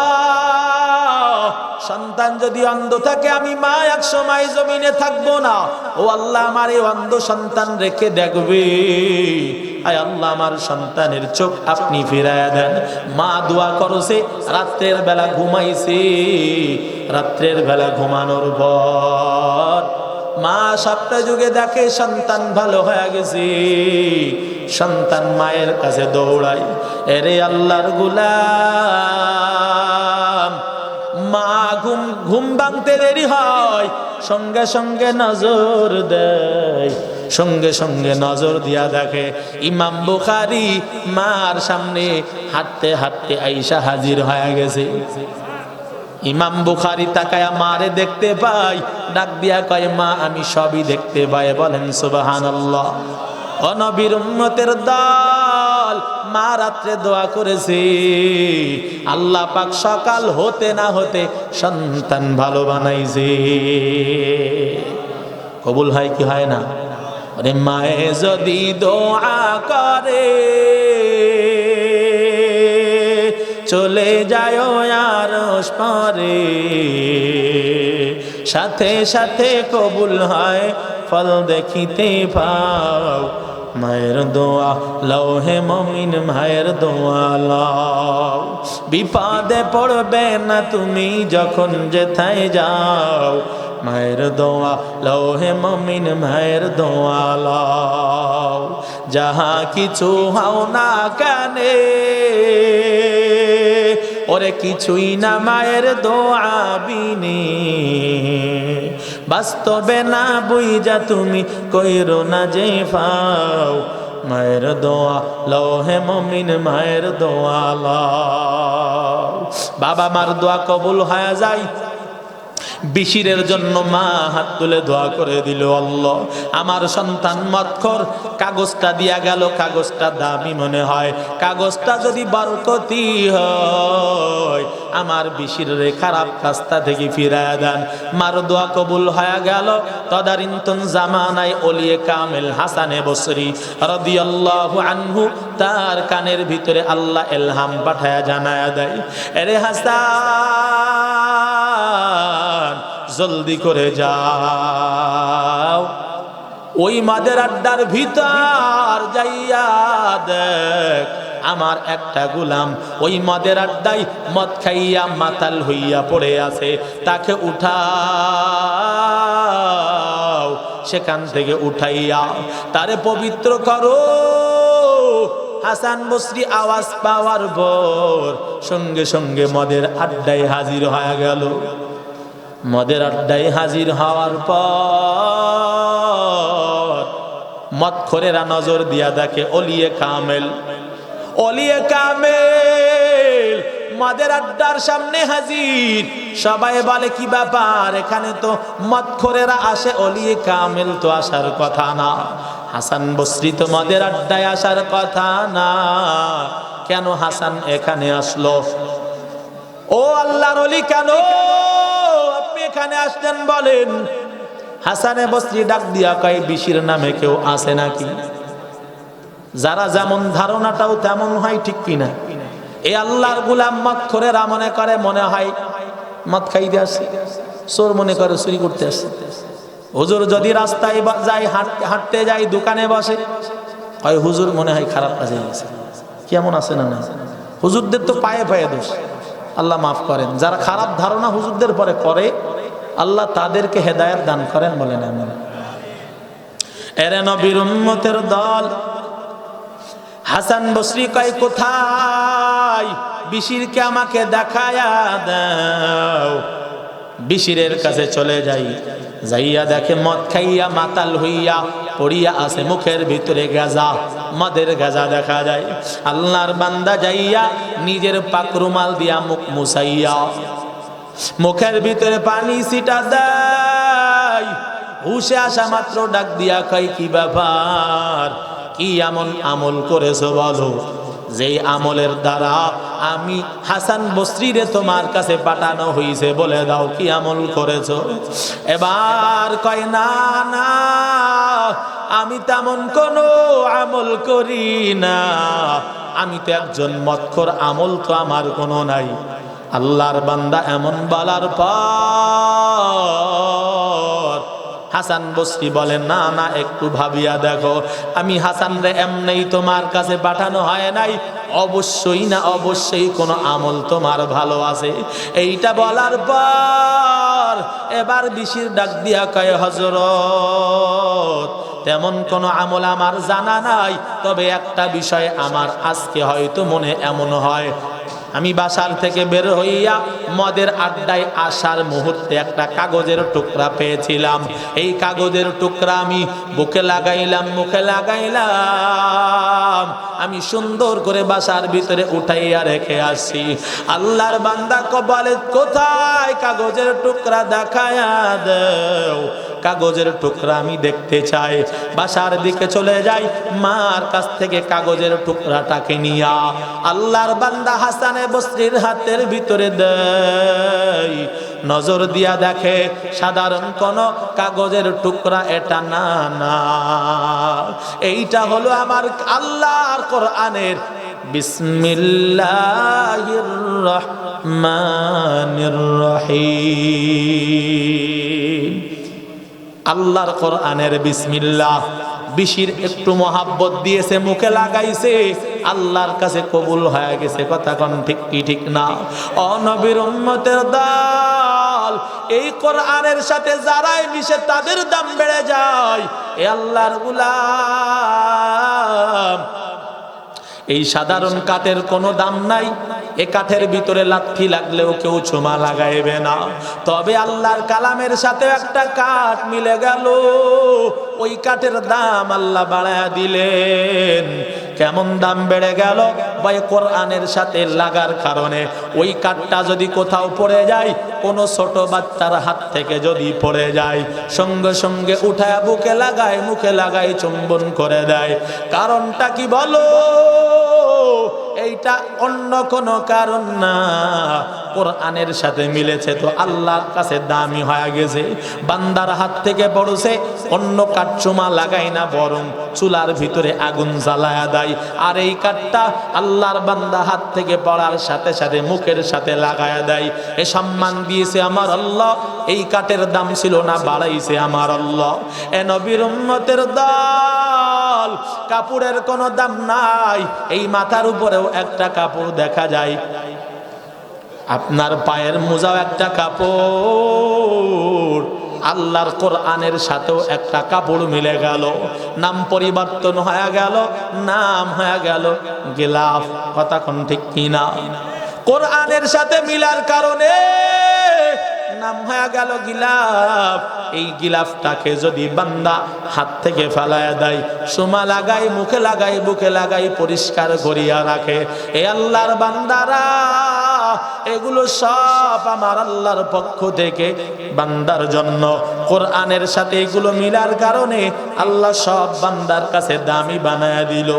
[SPEAKER 1] সন্তান যদি অন্ধ থাকে, আমি মা এক সময় জমিনে থাকবো না। ও আল্লাহ, আমার এই অন্ধ সন্তান রেখে দেখবে। আয় আল্লাহ, আমার সন্তানের চোখ আপনি ফিরাইয়া দেন। মা দোয়া করছে, রাত্রের বেলা ঘুমাইছে। রাত্রের বেলা ঘুমানোর পর মা সপ্তাহ যুগে দেখে সন্তান ভালো হয়ে গেছে। সন্তান মায়ের কাছে দৌড়ায়, এরে আল্লাহর গোলাম, মা ঘুম ভাঙতে দেরি হয়, সঙ্গে সঙ্গে নজর দেয়। সঙ্গে সঙ্গে নজর দিয়া দেখে ইমাম বুখারী মার সামনে হাঁটতে হাঁটতে আইসা হাজির হয়ে গেছে। ইমাম বুখারী তাকায়া মারে দেখতে পাই, ডাক দিয়া কয়, মা আমি সবই দেখতে পাই। বলেন সুবহানাল্লাহ। ও নবীর উম্মতের দল, মা রাত্রে দোয়া করেছে, আল্লাহ পাক সকাল হতে না হতে সন্তান ভালো বানাইছে। কবুল হয় কি হয় না? ওরে মায়ে যদি দোয়া করে চলে যায় আরশ পারে, সাথে সাথে কবুল হয় ফল দেখিতে পাও। মায়ের দোয়া লও হে মুমিন, মায়ের দোয়া লও। বিপদে পড়বে না তুমি যখন যেথায় যাও, মায়ের দোয়া লও হে মুমিন, মায়ের দোয়া লও। যাহা কিছু হও না কানে ওরে কিছুই না মায়ের দোয়া বিনে, বাস্তবে না বুঝা তুমি কইরো না যে পাও। মায়ের দোয়া লও হে মুমিন, মায়ের দোয়া লও। বাবা মার দোয়া কবুল হয়ে যায়। বিশিরের জন্য মা হাত তুলে দোয়া করে দিল, আল্লাহ আমার সন্তান মদখোর, কাগজটা দিয়া গেল, কাগজটা দামি মনে হয়, কাগজটা যদি বরকতি হয় আমার বিশিরের খারাপ রাস্তা থেকে ফিরায়া দেন। মার দোয়া কবুল হয়ে গেল। তদারিন্তন জামানায় ওলিয়ে কামেল হাসানে বসরি রাদিয়াল্লাহু আনহু তার কানের ভিতরে আল্লাহ ইলহাম পাঠায়া জানায়া দেয়, আরে হাসান জলদি করে যাও, ওই মাদের আড্ডার ভিতর যাইয়া দেখ আমার একটা গোলাম ওই মদের আড্ডায় মদ খাইয়া মাতাল হইয়া পড়ে আছে, তাকে উঠাও, সেখান থেকে উঠাইয়া তারে পবিত্র করো। হাসান বসরি আওয়াজ পাওয়ার পর সঙ্গে সঙ্গে মদের আড্ডায় হাজির হয়ে গেল। মদের আড্ডায় হাজির হওয়ার পর মদখোরেরা নজর দিয়া দেখে ওলিয়ে কামেল, ওলিয়ে কামেল মদের আড্ডার সামনে হাজির। সবাই বলে কি ব্যাপার, এখানে তো মদখোরেরা আসে, ওলিয়ে কামেল তো আসার কথা না, হাসান বসরি তো মদের আড্ডায় আসার কথা না, কেন হাসান এখানে আসলো? ও আল্লাহর ওলি কেন আপনি এখানে আসলেন বলেন? হাসানে বসরি ডাক দিয়া কয়, বিশির নামে কেউ আছে নাকি? যারা যেমন ধারণাটাও তেমন হয়, ঠিক কিনা? এই আল্লাহর গোলাম মদখোরেরা মনে করে মনে হয় মদ খাইতে আসে, চোর মনে করে চুরি করতে আসে। হুজুর যদি রাস্তায় যায়, হাঁটতে যায়, দোকানে বসে, হয় হুজুর মনে হয় খারাপ কাজে গেছে, কেমন আছে না না। হুজুরদের তো পায়ে পায়ে দোষ, আল্লাহ মাফ করেন। যারা খারাপ ধারণা হুজুরদের পরে করে আল্লাহ তাদেরকে হেদায়েত দান করেন, বলেন আমিন। এরে নবীর উম্মতের দল, হাসান বসরি কয় কোথায়? বিশিরকে আমাকে দেখায়া দাও। বিশিরের কাছে চলে যাই, যাইয়া দেখে মদ খাইয়া মাতাল হইয়া পড়িয়া আছে, মুখের ভিতরে গাজা, মদের গাজা দেখা যায়। আল্লাহর বান্দা যাইয়া নিজের পাক রুমাল দিয়া মুখ মুছাইয়া মুখের ভিতরে পানি ছিটা দেয়। হুশে আসা মাত্র ডাক দিয়া কয় কি ব্যাপার, কি এমন আমল করেছো বলো, যেই আমলের দ্বারা আমি হাসান বসরিরে তোমার কাছে পাঠানো হইছে, বলে দাও কি আমল করেছো? এবার কয় না না, আমি তেমন কোনো আমল করি না, আমি তো একজন মদখোর, আমল তো আমার কোনো নাই। আল্লাহর বান্দা এমন বলার পর হাসান বসরি বলেন না না, একটু ভাবিয়া দেখো, আমি হাসান রে এমনি তোমার কাছে পাঠানো হয় নাই, অবশ্যই না অবশ্যই কোনো আমল তোমার ভালো আছে। এইটা বলার পর এবার বিশির ডাক দিয়া কয়, হযরত তেমন কোনো আমল আমার জানা নাই, তবে একটা বিষয় আমার আজকে হয়তো মনে এমন হয়, আমি বাসার থেকে বের হইয়া মদের আড্ডায় আসার মুহূর্তে একটা কাগজের টুকরা পেয়েছিলাম, এই কাগজের টুকরা আমি বুকে লাগাইলাম, মুখে লাগাইলাম, আমি সুন্দর করে বাসার ভিতরে উঠাইয়া রেখে আসি। আল্লাহর বান্দা বলে কোথায় কাগজের টুকরা দেখায়া দাও, কাগজের টুকরা আমি দেখতে চাই। বাসার দিকে চলে যাই, মার কাছ থেকে কাগজের টুকরাটাকে নিয়া আল্লাহর বান্দা হাসানে বসরির হাতের ভিতরে দেয়। নজর দিয়া দেখে সাধারণ কোন কাগজের টুকরা এটা না, না, এইটা হলো আমার আল্লাহর কোরআনের বিসমিল্লাহির রহমানির রহিম। আল্লাহর কোরআনের বিসমিল্লাহ বিশির একটু মহাব্বত দিয়েছে, মুখে লাগাইছে, আল্লাহর কাছে কবুল হয়ে গেছে। কথা কোন ঠিক কি ঠিক না? ও নবীর উম্মতের দল, এই কোরআনের সাথে যারাই মিশে তাদের দাম বেড়ে যায়। এ আল্লাহর গোলাম, এই সাধারণ কাঠের কোনো দাম নাই। এ কাঠের ভিতরে লাঠি লাগলেও কেউ চুমা লাগাইবে না। তবে আল্লাহর কালামের সাথে একটা কাঠ মিলে গেল, ওই কাঠের দাম আল্লাহ বাড়ায়া দিলেন। কেমন দাম বেড়ে গেল? ভাই কোরআনের সাথে লাগার কারণে ওই কাঠটা যদি কোথাও পড়ে যায়, কোনো ছোট বাচ্চার হাত থেকে যদি পড়ে যায়, সঙ্গে সঙ্গে উঠায় বুকে লাগায়, মুখে লাগায়, চুম্বন করে দেয়। কারণটা কি বলো? এইটা অন্য কোনো কারণ না, কোরআনের সাথে মিলেছে তো আল্লাহর কাছে দামি হয়ে গেছে। বান্দার হাত থেকে পড়ছে, অন্য কাঠ চুমা লাগাই না, বরং চুলার ভিতরে আগুন জ্বালায়া দেয়। আর এই কাঠটা আল্লাহর বান্দা হাত থেকে পড়ার সাথে সাথে মুখের সাথে লাগায়া দেয়। এ সম্মান দিয়েছে আমার আল্লাহ। এই কাঠের দাম ছিল না, বাড়াইছে আমার আল্লাহ। এ নবীর উম্মতের দল, কাপড়ের কোনো দাম নাই। এই মাথার উপরেও একটা কাপড় দেখা যায়, আপনার পায়ের মোজাও একটা কাপড়। আল্লাহর কোরআনের সাথেও একটা কাপড় মিলে গেল, নাম পরিবর্তন হয়ে গেল, নাম হয়ে গেল গিলাফ। কথা কোন ঠিক কিনা? কোরআনের সাথে মিলার কারণে নাম হয়ে গেল গিলাফ। এই গিলাফটাকে যদি বান্দা হাত থেকে ফেলায় দেয়, সুমা লাগাই, মুখে লাগাই, বুকে লাগাই, পরিষ্কার করিয়া রাখে, এ আল্লাহর বান্দারা, এগুলো সব আমার আল্লাহর পক্ষ থেকে বান্দার জন্য। কোরআনের সাথে এগুলো মিলার কারণে আল্লাহ সব বান্দার কাছে দামি বানায়া দিল।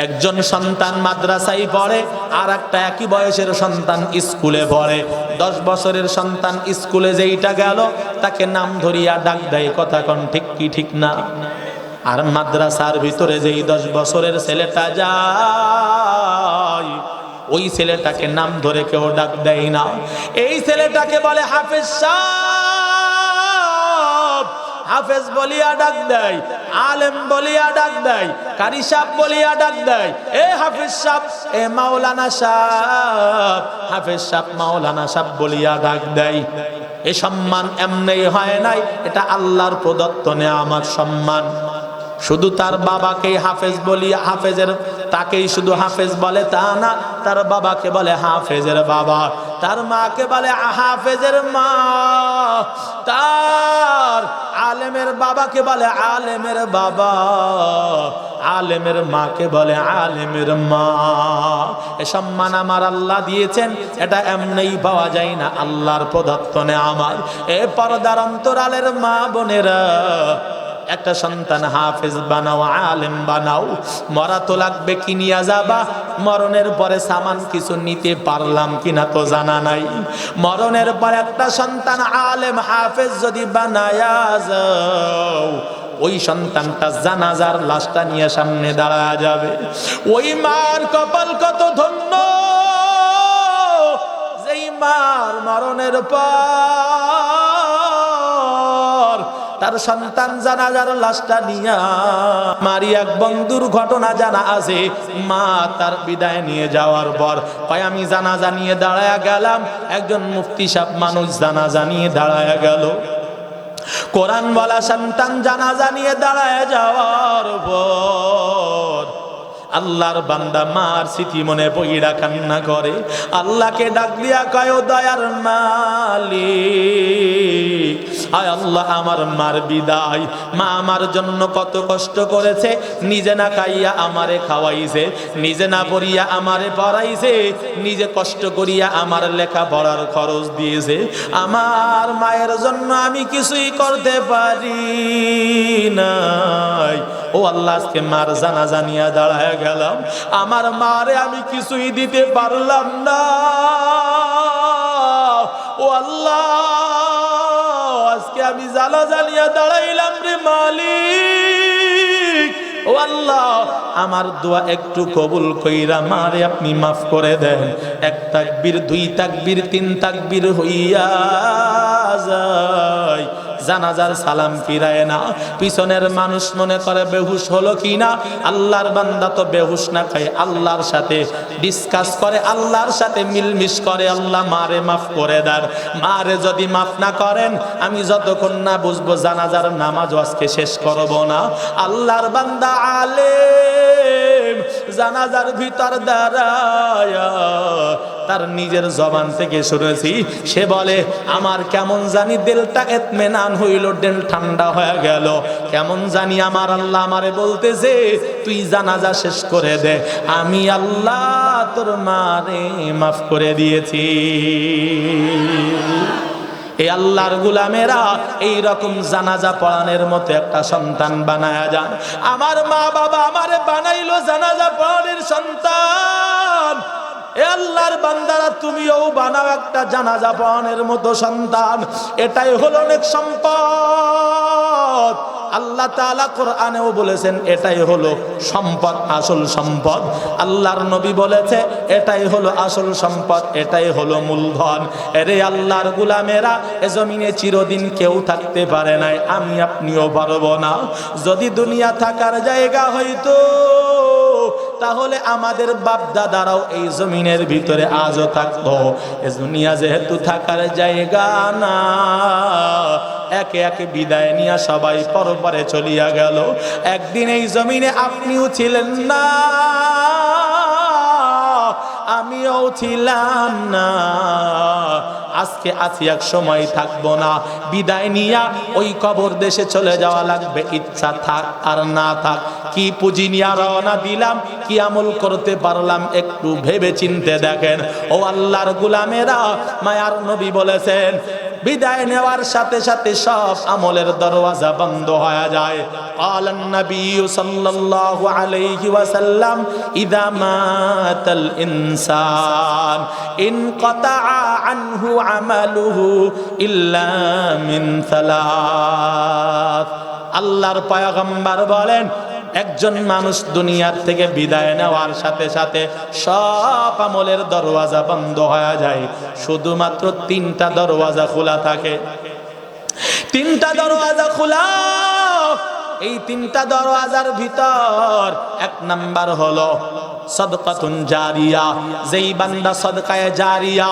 [SPEAKER 1] একজন সন্তান মাদ্রাসায় পড়ে, আর একটা একই বয়সের সন্তান স্কুলে পড়ে। 10 বছরের সন্তান স্কুলে যেইটা গেল, তাকে নাম ধরিয়া ডাক দেয়। কথা কোন ঠিক কি ঠিক না? আর মাদ্রাসার ভিতরে যেই 10 বছরের ছেলেটা যায়, ওই ছেলেটাকে নাম ধরে কেউ ডাক দেয় না। এই ছেলেটাকে বলে হাফেজ সাহেব, হাফেজ বলিয়া ডাক দেয়, আলেম বলিয়া ডাক দেয়, কারি সাহেব বলিয়া ডাক দেয়। এ হাফেজ সাহেব, এ মাওলানা সাহেব, হাফেজ সাহেব, মাওলানা সাহেব বলিয়া ডাক দেয়। এ সম্মান এমনি হয় নাই, এটা আল্লাহর প্রদত্ত নেয়ামত সম্মান। শুধু তার বাবাকেই হাফেজ বলিয়া, হাফেজের তাকেই শুধু হাফেজ বলে তা না, তার বাবাকে বলে হাফেজের বাবা, তার মাকে বলে হাফেজের মা, তার আলেমের বাবাকে বলে আলেমের বাবা, আলেমের মাকে বলে আলেমের মা। এ সম্মান আমার আল্লাহ দিয়েছেন, এটা এমনিই পাওয়া যায় না, আল্লাহর প্রদত্ত নেয়ামত। এ পর্দার অন্তরালের মা বোনেরা, একটা সন্তান হাফেজ বানাও, আলেম বানাও। মরা তো লাগবে, কিনিয়া যাবা, মরণের পরে সামান কিছু নিতে পারলাম কিনা তো জানা নাই। মরণের পর একটা সন্তান আলেম হাফেজ যদি বানায়া যাও, ওই সন্তানটা জানাজার লাশটা নিয়ে সামনে দাঁড়া যাবে। ওই মার কপাল কত ধন্য, যেই মার মরণের পর তার সন্তান জানাজার লাশটা নিয়া, মারি এক বন্ধুর ঘটনা জানা আছে। মা তার বিদায় নিয়ে যাওয়ার পর কয়, আমি জানাজা নিয়ে দাঁড়ায়া গেলাম। একজন মুফতি সাহেব মানুষ জানাজা নিয়ে দাঁড়ায়া গেল। কোরআন বলা সন্তান জানাজা নিয়ে দাঁড়ায় যাওয়ার পর আল্লাহর বান্দা মার স্মৃতি মনে পইড়া কান্না করে, আল্লাহকে ডাক দিয়া কয়, ও দয়ার মালিক, হায় আল্লাহ, আমার মার বিদায়। মা আমার জন্য কত কষ্ট করেছে, নিজে না খাইয়া আমারে খাওয়াইছে, নিজে না পড়িয়া আমারে পড়াইছে, নিজে কষ্ট করিয়া আমার লেখা পড়ার খরচ দিয়েছে। আমার মায়ের জন্য আমি কিছুই করতে পারি নাই। ও আল্লাহ, আজকে মার জানাজা নিয়ে দাঁড়ায় গেলাম, আমার মারে আমি কিছুই দিতে পারলাম না। ও আল্লাহ, আজকে আমি জ্বালা জ্বালিয়া দাঁড়াইলাম রে মালিক। ও আল্লাহ, আমার দোয়া একটু কবুল কইরা মারে আপনি মাফ করে দেন। এক তাকবীর, দুই তাকবীর, তিন তাকবীর হইয়া যায়, জানাজার সালাম ফিরায় না। পিছনের মানুষ মনে করে বেহুশ হলো কিনা। আল্লাহর বান্দা তো বেহুশ না খায়, আল্লাহর সাথে ডিসকাস করে, আল্লাহর সাথে মিলমিশ করে, আল্লাহ মারে মাফ করে দেন। মারে যদি মাফ না করেন, আমি যতক্ষণ না বুঝবো জানাজার নামাজও আজকে শেষ করব না। আল্লাহর বান্দা আলেম জানাজার ভিতর দাঁড়ায়া তার নিজের জবান থেকে শুনেছি, সে বলে আমার কেমন জানি দিলটা ইতমিনান হইল, দিল ঠান্ডা হয়ে গেল। কেমন জানি আমার আল্লাহ আমারে বলতেছে তুই জানাজা শেষ করে দে, আমি আল্লাহ তোর মারে মাফ করে দিয়েছি। এই আল্লাহর গোলামেরা এই রকম জানাজা পড়ানোর মতো একটা সন্তান বানায়া যান। আমার মা বাবা আমারে বানাইলো জানাজা পড়ানোর সন্তান। এ আল্লাহর বান্দারা, তুমিও বানাও একটা জানাজা পড়ানোর মতো সন্তান। এটাই হলো অনেক সম্পদ। আল্লাহ তাআলা কোরআনেও বলেছেন এটাই হলো সম্পদ, আসল সম্পদ। আল্লাহর নবী বলেছে এটাই হলো আসল সম্পদ, এটাই হলো মূলধন। এরে আল্লাহর গোলামেরা, এ জমিনে চিরদিন কেউ থাকতে পারে নাই, আমি আপনিও পারবো না। যদি দুনিয়া থাকার জায়গা হইতো, তাহলে আমাদের বাপ দাদারাও এই জমিনের ভিতরে আজও থাকতো। এ দুনিয়া যেহেতু থাকার জায়গা না, একে একে বিদায় নিয়ে সবাই পরপারে চলিয়া গেল। একদিন এই জমিনে আপনিও ছিলেন না, আমিও ছিলাম না। আজকে আছি, এক সময় থাকবো না। বিদায় নিয়া ওই কবর দেশে চলে যাওয়া লাগবে, ইচ্ছা থাক আর না থাক। কি পুঁজি নিয়ে রওনা দিলাম, কি আমল করতে পারলাম, একটু ভেবে চিনতে দেখেন। ও আল্লাহর গোলামেরা, মায়ার নবী বলেছেন বিদায় নেওয়ার সাথে সাথে সব আমলের দরওয়াজা বন্ধ হয়ে যায়। قال النبي صلى الله عليه وسلم إذا مات الإنسان انقطع عنه عمله إلا من ثلاث। আল্লাহর পয়গম্বর বলেন একজন মানুষ দুনিয়ার থেকে বিদায় নেওয়ার সাথে সাথে সব আমলের দরওয়াজা বন্ধ হয়ে যায়, শুধুমাত্র তিনটা দরওয়াজা খোলা থাকে। তিনটা দরওয়াজা খোলা। এই তিনটা দরওয়াজার ভিতর এক নাম্বার হলো সাদকাতুন জারিয়া। যেই বান্দা সাদকায়ে জারিয়া,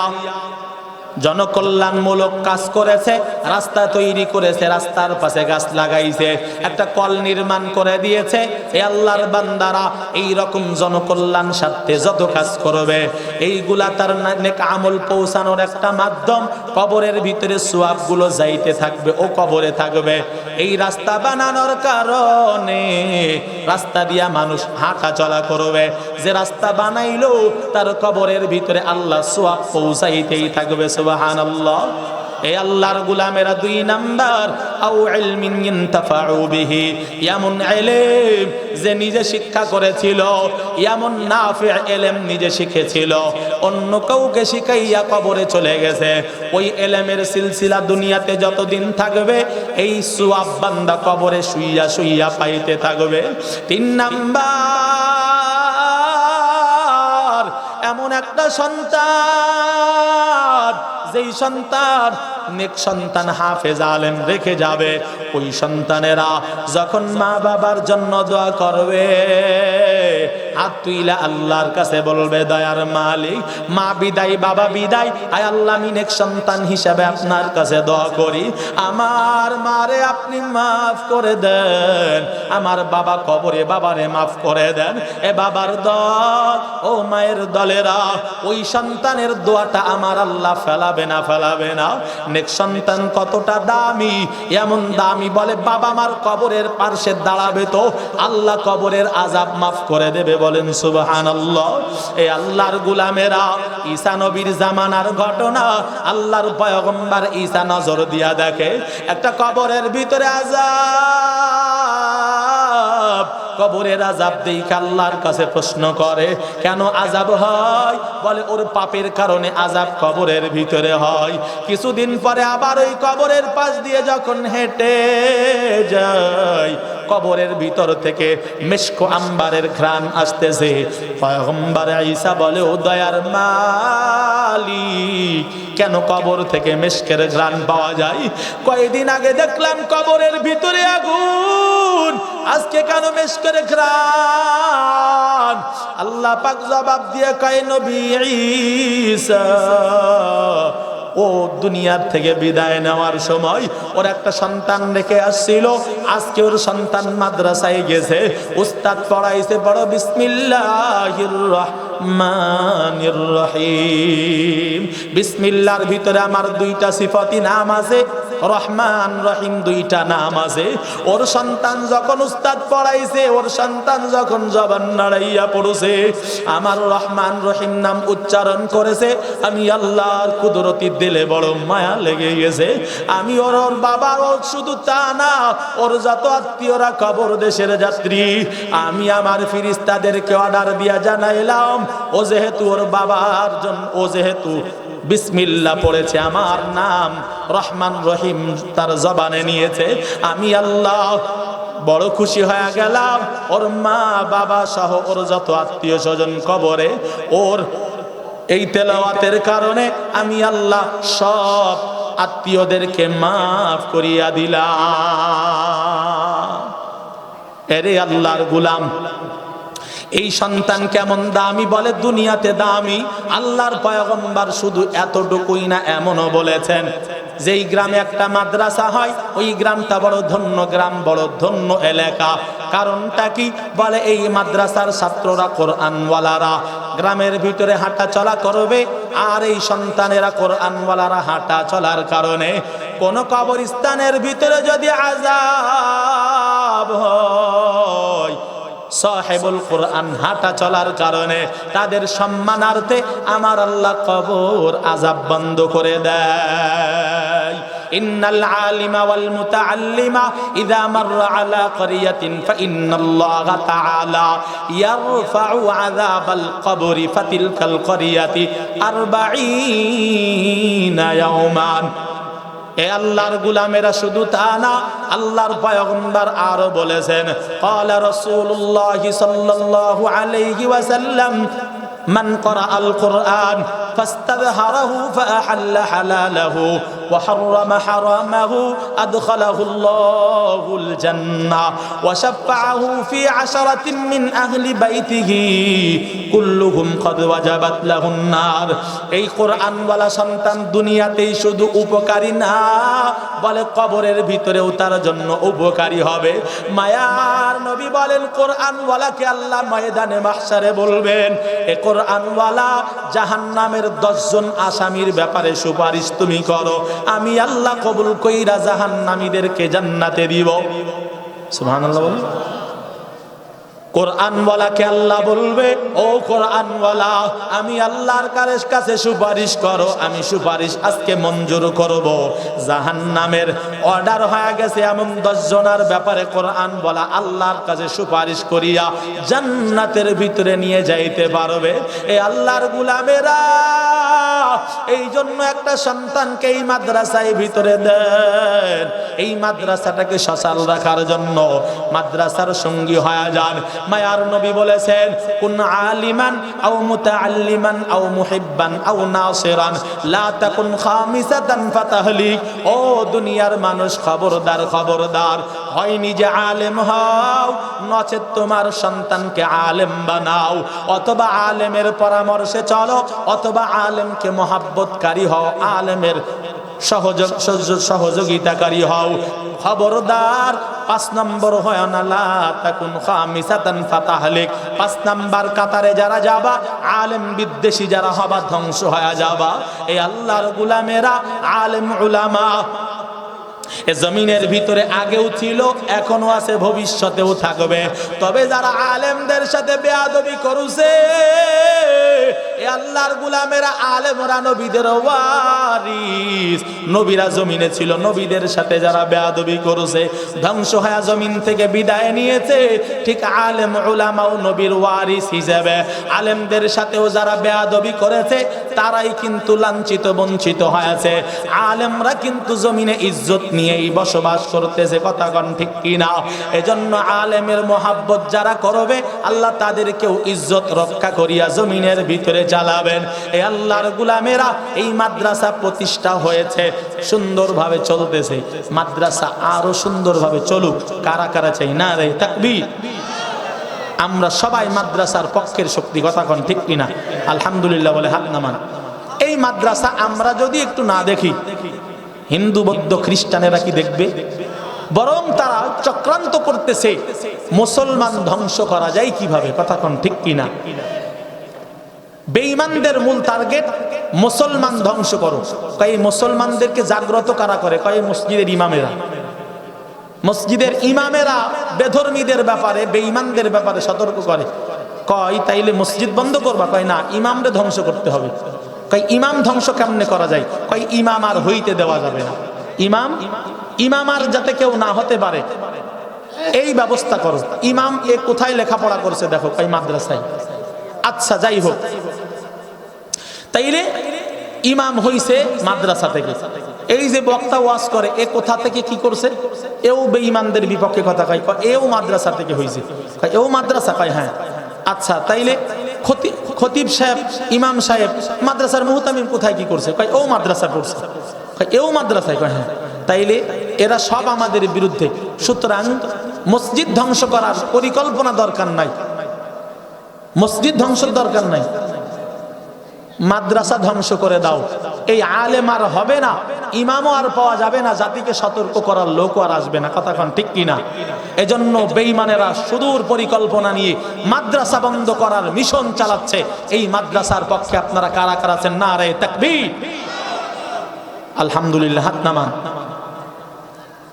[SPEAKER 1] জনকল্যাণমূলক কাজ করেছে, রাস্তা তৈরি করেছে, রাস্তার পাশে গাছ লাগাইছে, একটা কল নির্মাণ করে দিয়েছে, এ আল্লাহর বান্দারা এই রকম জনকল্যাণ স্বার্থে যত কাজ করবে, এইগুলা তার নেক আমল পৌঁছানোর একটা মাধ্যম। কবরের ভিতরে সওয়াবগুলো যাইতে থাকবে, ও কবরে থাকবে। এই রাস্তা বানানোর কারণে রাস্তা দিয়া মানুষ হাঁটা চলা করবে। যে রাস্তা বানাইলো তার কবরের ভিতরে আল্লাহ সওয়াব পৌঁছাইতেই থাকবে। সুবহানাল্লাহ। এই আল্লাহর গোলামেরা, দুই নাম্বার আও ইলমিন ইনতাফাউ বিহি, এমন ইলম যে নিজে শিক্ষা করেছিল, এমন নাফি ইলম নিজে শিখেছিল, অন্য কাউকে শিখাইয়া কবরে চলে গেছে। ওই ইলমের সিলসিলা দুনিয়াতে যতদিন থাকবে, এই সওয়াব বান্দা কবরে শুইয়া শুইয়া পাইতে থাকবে। তিন নাম্বার এমন একটা সন্তান, যেই সন্তান নেক সন্তান হাফেজ আলেম রেখে যাবে, ওই সন্তানেরা যখন মা বাবার জন্য দোয়া করবে, হাত তুইলা আল্লাহর কাছে বলবে দয়ার মালিক, মা বিদায়, বাবা বিদায়, আয় আল্লাহ আমি নেক সন্তান হিসাবে আপনার কাছে দোয়া করি, আমার মারে আপনি মাফ করে দেন, আমার বাবা কবরে, বাবারে মাফ করে দেন। এ বাবার দল, ও মায়ের দলেরা, ওই সন্তানের দোয়াটা আমার আল্লাহ ফেলাবে না, ফেলাবে না। নেক সন্তান কতটা দামি, এমন দামি বলে বাবা মার কবরের পাশে দাঁড়াবে তো আল্লাহ কবরের আযাব মাফ করে দেবে। বলেন সুবহানাল্লাহ। এই আল্লাহর গোলামেরা, ঈসা নবীর জামানার ঘটনা, আল্লাহর পয়গম্বর ঈসা নজর দিয়া দেখে একটা কবরের ভিতরে আযাব, কবরের আযাব দেখে আল্লাহর কাছে প্রশ্ন করে, কেন আযাব হয়? বলে ওর পাপের কারণে আযাব কবরের ভিতরে হয়। কিছুদিন পরে আবার ওই কবরের পাশ দিয়ে যখন হেঁটে যায়, কবরের ভিতর থেকে মিশক আম্বারের ঘ্রাণ আসতেছে। পয়গম্বর ঈসা বলে, ও দয়ার মালিক, কেন কবর থেকে মিশকের ঘ্রাণ পাওয়া যায়? কয়েকদিন আগে দেখলাম কবরের ভিতরে আগুন, আজকে কেন মিশকের ঘ্রাণ? আল্লাহ পাক জবাব দিয়ে কয়, নবী ঈসা ও দুনিয়ার থেকে বিদায় নেওয়ার সময় ওর একটা সন্তান রেখে আসছিল, আজকে ওর সন্তান মাদ্রাসায় গেছে, উস্তাদ পড়াইছে বড় বিসমিল্লাহির রহমানির রহিম। বিসমিল্লাহর ভিতরে আমার দুইটা সিফাতি নাম আছে, রহমান রহিম দুইটা নাম আছে। ওর সন্তান যখন উস্তাদ পড়াইছে, ওর সন্তান যখন জবান নাড়াইয়া পড়ছে, আমার রহমান রহিম নাম উচ্চারণ করেছে, আমি আল্লাহর কুদরতি দিলে বড় মায়া লেগে গেছে। আমি ওর বাবা, ওর শুধু তা না, ওর যত আত্মীয়রা কবর দেশের যাত্রী, আমি আমার ফেরেশতাদেরকে অর্ডার দিয়া জানাইলাম, ও যেহেতু ওর বাবার জন্য, ও যেহেতু বিসমিল্লাহ পড়েছে, আমার নাম রহমান রহিম তার জবানে নিয়েছে, আমি আল্লাহ বড় খুশি হয়ে গেলাম। ওর মা বাবা সহ ওর যত আত্মীয় স্বজন কবরে, ওর এই তেলাওয়াতের কারণে আমি আল্লাহ সব আত্মীয়দেরকে মাফ করিয়া দিলাম। এরে আল্লাহর গোলাম, এই সন্তান কেমন দামি? বলে দুনিয়াতে দামি। আল্লাহর পয়গম্বর শুধু এতটুকুই না, এমনও বলেছেন যেই গ্রামে একটা মাদ্রাসা হয়, ওই গ্রামটা বড় ধন্য গ্রাম, বড় ধন্য এলাকা। কারণটা কি? বলে এই মাদ্রাসার ছাত্ররা কোরআনওয়ালারা গ্রামের ভিতরে হাঁটা চলা করবে, আর এই সন্তানেরা কোরআনওয়ালারা হাঁটা চলার কারণে কোন কবরস্থানের ভিতরে যদি আযাব হয়, সাহেবুল কোরআন হাঁটা চলার কারণে তাদের সম্মানার্থে আমার আল্লাহ কবর আযাব বন্ধ করে দেয়। ইন্নাল আলিমা ওয়াল মুতাআল্লিমা ইযা মাররা আলা ক্বরিয়াতিন ফাইন্নাল্লাহা তাআলা ইয়ারফাউ আযাবাল কবরি ফাতিলকাল ক্বরিয়াতি 40 ইয়াওমান। এ আল্লাহর গোলামেরা শুধু তা না, আল্লাহর পয়গম্বর আরো বলেছেন, ক্বালা রাসূলুল্লাহি সাল্লাল্লাহু আলাইহি ওয়াসাল্লাম, মান ক্বারাআল কুরআন ফাস্তাযহারাহু ফাআহাল্লা হালালাহু ওয়া হাররামা হারামাহু আদখালাহুল্লাহুল জান্নাহ ওয়া শাফাআহু ফি 'আশরাতিন মিন আহলি বাইতিহি কুল্লুহুম ক্বাদ ওয়াজাবাত লাহুন নার। এই কোরআনওয়ালা সন্তান দুনিয়াতেই শুধু উপকারী না, বলে কবরের ভিতরেও তার জন্য উপকারী হবে। মায়ার নবী বলেন, কোরআনওয়ালাকে আল্লাহ ময়দানে মাহশারে বলবেন, এ কোরআনওয়ালা জাহান্নামের 10 জন আসামির ব্যাপারে সুপারিশ তুমি করো, আমি আল্লাহ কবুল কইরা জাহান্নামীদেরকে জান্নাতে দিব। সুবহানাল্লাহ বলেন। কোরআনওয়ালাকে আল্লাহ বলবে, ও কোরআনওয়ালা, আমি আল্লাহর কাছে সুপারিশ করো, আমি সুপারিশ আজকে মঞ্জুর করব। জাহান্নামের অর্ডার হয়ে গেছে এমন 10 জনের ব্যাপারে কোরআনওয়ালা আল্লাহর কাছে সুপারিশ করিয়া জান্নাতের ভিতরে নিয়ে যাইতে পারবে। এই আল্লাহর গোলামেরা এই জন্য একটা সন্তানকে এই মাদ্রাসায় ভিতরে দেন, এই মাদ্রাসাটাকে সচল রাখার জন্য মাদ্রাসার সঙ্গী হয়ে যান। মায়ার নবী বলেছেন, কুন আলিমান আও মুতাআল্লিমান আও মুহিব্বান আও নাসিরান লা তাকুন খামিসাতান ফাতাহলিক। ও দুনিয়ার মানুষ, খবরদার খবরদার, হয় নিজে আলেম হও, নচেত তোমার সন্তানকে আলেম বানাও, অথবা আলেমের পরামর্শে চলো, অথবা আলেমকে মহাব্বতকারী হও, আলেমের সহযোগিতাকারী হও। খবরদার 5 নম্বর হয় না, লা তাকুন খামিসাতান ফাতাহলিক। 5 নাম্বার কাতারে যারা যাবা, আলেম বিদ্বেষী যারা হবা, ধ্বংস হয়ে যাবা। এই আল্লাহর গোলামেরা, আলেম উলামা এ জমিনের ভিতরে আগেও ছিল, এখনো আছে, ভবিষ্যতেও থাকবে। তবে যারা আলেমদের সাথে বেয়াদবি করছে, এ আল্লাহর গোলামেরা, আলেমরা নবীদের ওয়ারিস, নবীরা জমিনে ছিল, নবীদের সাথে যারা বেয়াদবি করছে, ধ্বংস হয়ে জমিন থেকে বিদায় নিয়েছে, ঠিক আলেম উলামাও নবীর ওয়ারিস হিসেবে আলেমদের সাথেও যারা বেয়াদবি করেছে তারাই কিন্তু লাঞ্ছিত বঞ্চিত হয়েছে। আলেমরা কিন্তু জমিনে ইজ্জত নিয়েই বসবাস করতেছে, কথা কোন ঠিক কিনা? এজন্য আলেমের মোহাব্বত যারা করবে, আল্লাহ তাদেরকেও ইজ্জত রক্ষা করিয়া জমিনের ভিতরে চালাবেন। এই আল্লাহর গোলামেরা, এই মাদ্রাসা প্রতিষ্ঠা হয়েছে, সুন্দরভাবে চলতেছে, মাদ্রাসা আরো সুন্দরভাবে চলুক। কারা কারা চাই না রে তাকবীর? আমরা সবাই মাদ্রাসার পক্ষের শক্তি, কথা কোন ঠিক কিনা? আলহামদুলিল্লাহ বলে হাত নামান। এই মাদ্রাসা আমরা যদি একটু না দেখি, হিন্দু বৌদ্ধ খ্রিস্টানেরা কি দেখবে? বরং তারা চক্রান্ত করতেছে মুসলমান ধ্বংস করা যায় কিভাবে, কথা কোন ঠিক কিনা? বেঈমানদের মূল টার্গেট মুসলমান ধ্বংস করো। কয় মুসলমানদেরকে জাগ্রত কারা করে? কয় মসজিদের ইমামেরা। মসজিদের ইমামেরা বেধর্মীদের ব্যাপারে, বেঈমানদের ব্যাপারে সতর্ক করে। কয় তাইলে মসজিদ বন্ধ করবা? কয় না, ইমামরে ধ্বংস করতে হবে। কয় ইমাম ধ্বংস কেমনে করা যায়? কয় ইমাম আর হইতে দেওয়া যাবে না, ইমাম আর যাতে কেউ না হতে পারে এই ব্যবস্থা করো। ইমাম এ কোথায় লেখাপড়া করছে দেখো? কয় মাদ্রাসায়। আচ্ছা যাই হোক, তাইলে ইমাম হইছে মাদ্রাসা থেকে। এই যে বক্তা ওয়াজ করে, এ কোথা থেকে কি করছে? এও বেঈমানদের বিপক্ষে কথা কয়, এও মাদ্রাসা থেকে হইছে। এও মাদ্রাসা? কয় হ্যাঁ। আচ্ছা তাইলে খতিব সাহেব, ইমাম সাহেব, মাদ্রাসার মুহতামিম কোথায় কি করছে? কয় ও মাদ্রাসা পড়ছে। এও মাদ্রাসায়? কয় হ্যাঁ। তাইলে এরা সব আমাদের বিরুদ্ধে। সুতরাং মসজিদ ধ্বংস করার পরিকল্পনা দরকার নাই, মসজিদ ধ্বংসের দরকার নাই, মাদ্রাসা ধ্বংস করে দাও। এই আলেম আর হবে না, ইমামও আর পাওয়া যাবে না, জাতিকে সতর্ক করার লোকও আর আসবে না, কথা কোন ঠিক কিনা? এজন্য বেঈমানেরা সুদূর পরিকল্পনা নিয়ে মাদ্রাসা বন্ধ করার মিশন চালাচ্ছে। এই মাদ্রাসার পক্ষে আপনারা কারা কারা আছেন? নারে তাকবীর, আলহামদুলিল্লাহ, হাত নামান।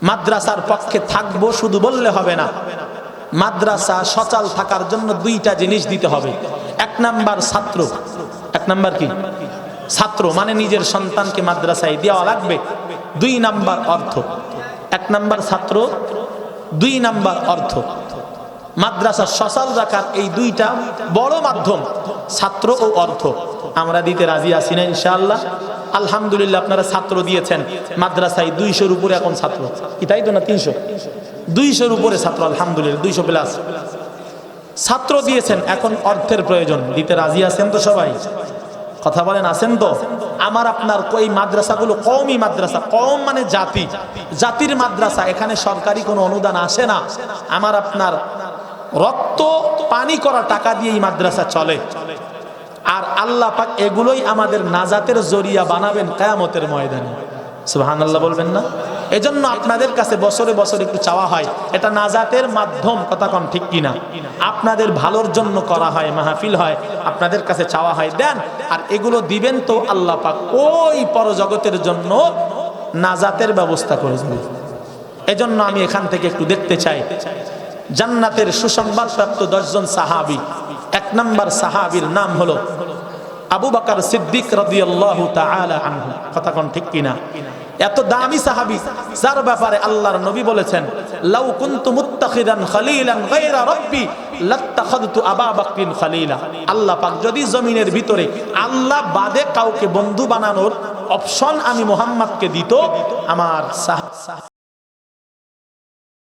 [SPEAKER 1] মাদ্রাসার পক্ষে থাকবো শুধু বললে হবে না, মাদ্রাসা সচল থাকার জন্য দুইটা জিনিস দিতে হবে। এক নাম্বার ছাত্র। এক নাম্বার কি? ছাত্র মানে নিজের সন্তানকে মাদ্রাসায় দেওয়া লাগবে। দুই নাম্বার অর্থ। এক নাম্বার ছাত্র, দুই নাম্বার অর্থ। মাদ্রাসা সচল রাখার এই দুইটা বড় মাধ্যম, ছাত্র ও অর্থ। আমরা দিতে রাজি আছি না ইনশাআল্লাহ? আলহামদুলিল্লাহ, আপনারা ছাত্র দিয়েছেন মাদ্রাসায় 200-র উপরে এখন ছাত্র, কি তাই তো না? 300, 200-র উপরে ছাত্র, আলহামদুলিল্লাহ 200 প্লাস ছাত্র দিয়েছেন। এখন অর্থের প্রয়োজন, দিতে রাজি আছেন তো সবাই? কথা বলেন, আছেন তো? আমার আপনার কই মাদ্রাসাগুলো কওমি মাদ্রাসা, কওম মানে জাতি, জাতির মাদ্রাসা। এখানে সরকারি কোনো অনুদান আসে না, আমার আপনার রক্ত পানি করা টাকা দিয়ে এই মাদ্রাসা চলে। আর আল্লাহ পাক এগুলোই আমাদের নাজাতের জরিয়া বানাবেন কিয়ামতের ময়দানে। সুবহানাল্লাহ বলবেন না? এজন্য আপনাদের কাছে বছরে বছরে একটু চাওয়া হয়, এটা নাজাতের মাধ্যম, কথা কোন ঠিক কিনা? আপনাদের ভালোর জন্য করা হয়, মাহফিল হয়, আপনাদের কাছে চাওয়া হয় দেন। আর এগুলো দিবেন তো আল্লাহ পাক ওই পরজগতের জন্য নাজাতের ব্যবস্থা করে দেবেন। এজন্য আমি এখান থেকে একটু দেখতে চাই জান্নাতের সুসংবাদ প্রাপ্ত 10 জন সাহাবী। এক নাম্বার সাহাবীর নাম হলো আবু বকর সিদ্দিক রাদিয়াল্লাহু তাআলা আনহু, কথা কোন ঠিক কিনা? এত দামি সাহাবী যার ব্যাপারে আল্লাহর নবী বলেছেন, লাউ কুনতু মুত্তাখিদান খলিলান গায়রা রাব্বি লাত্তাখাযতু আবা বকরিন খলিলা। আল্লাহ পাক যদি জমিনের ভিতরে আল্লাহ বাদে কাউকে বন্ধু বানানোর অপশন আমি মুহাম্মদকে দিত, আমার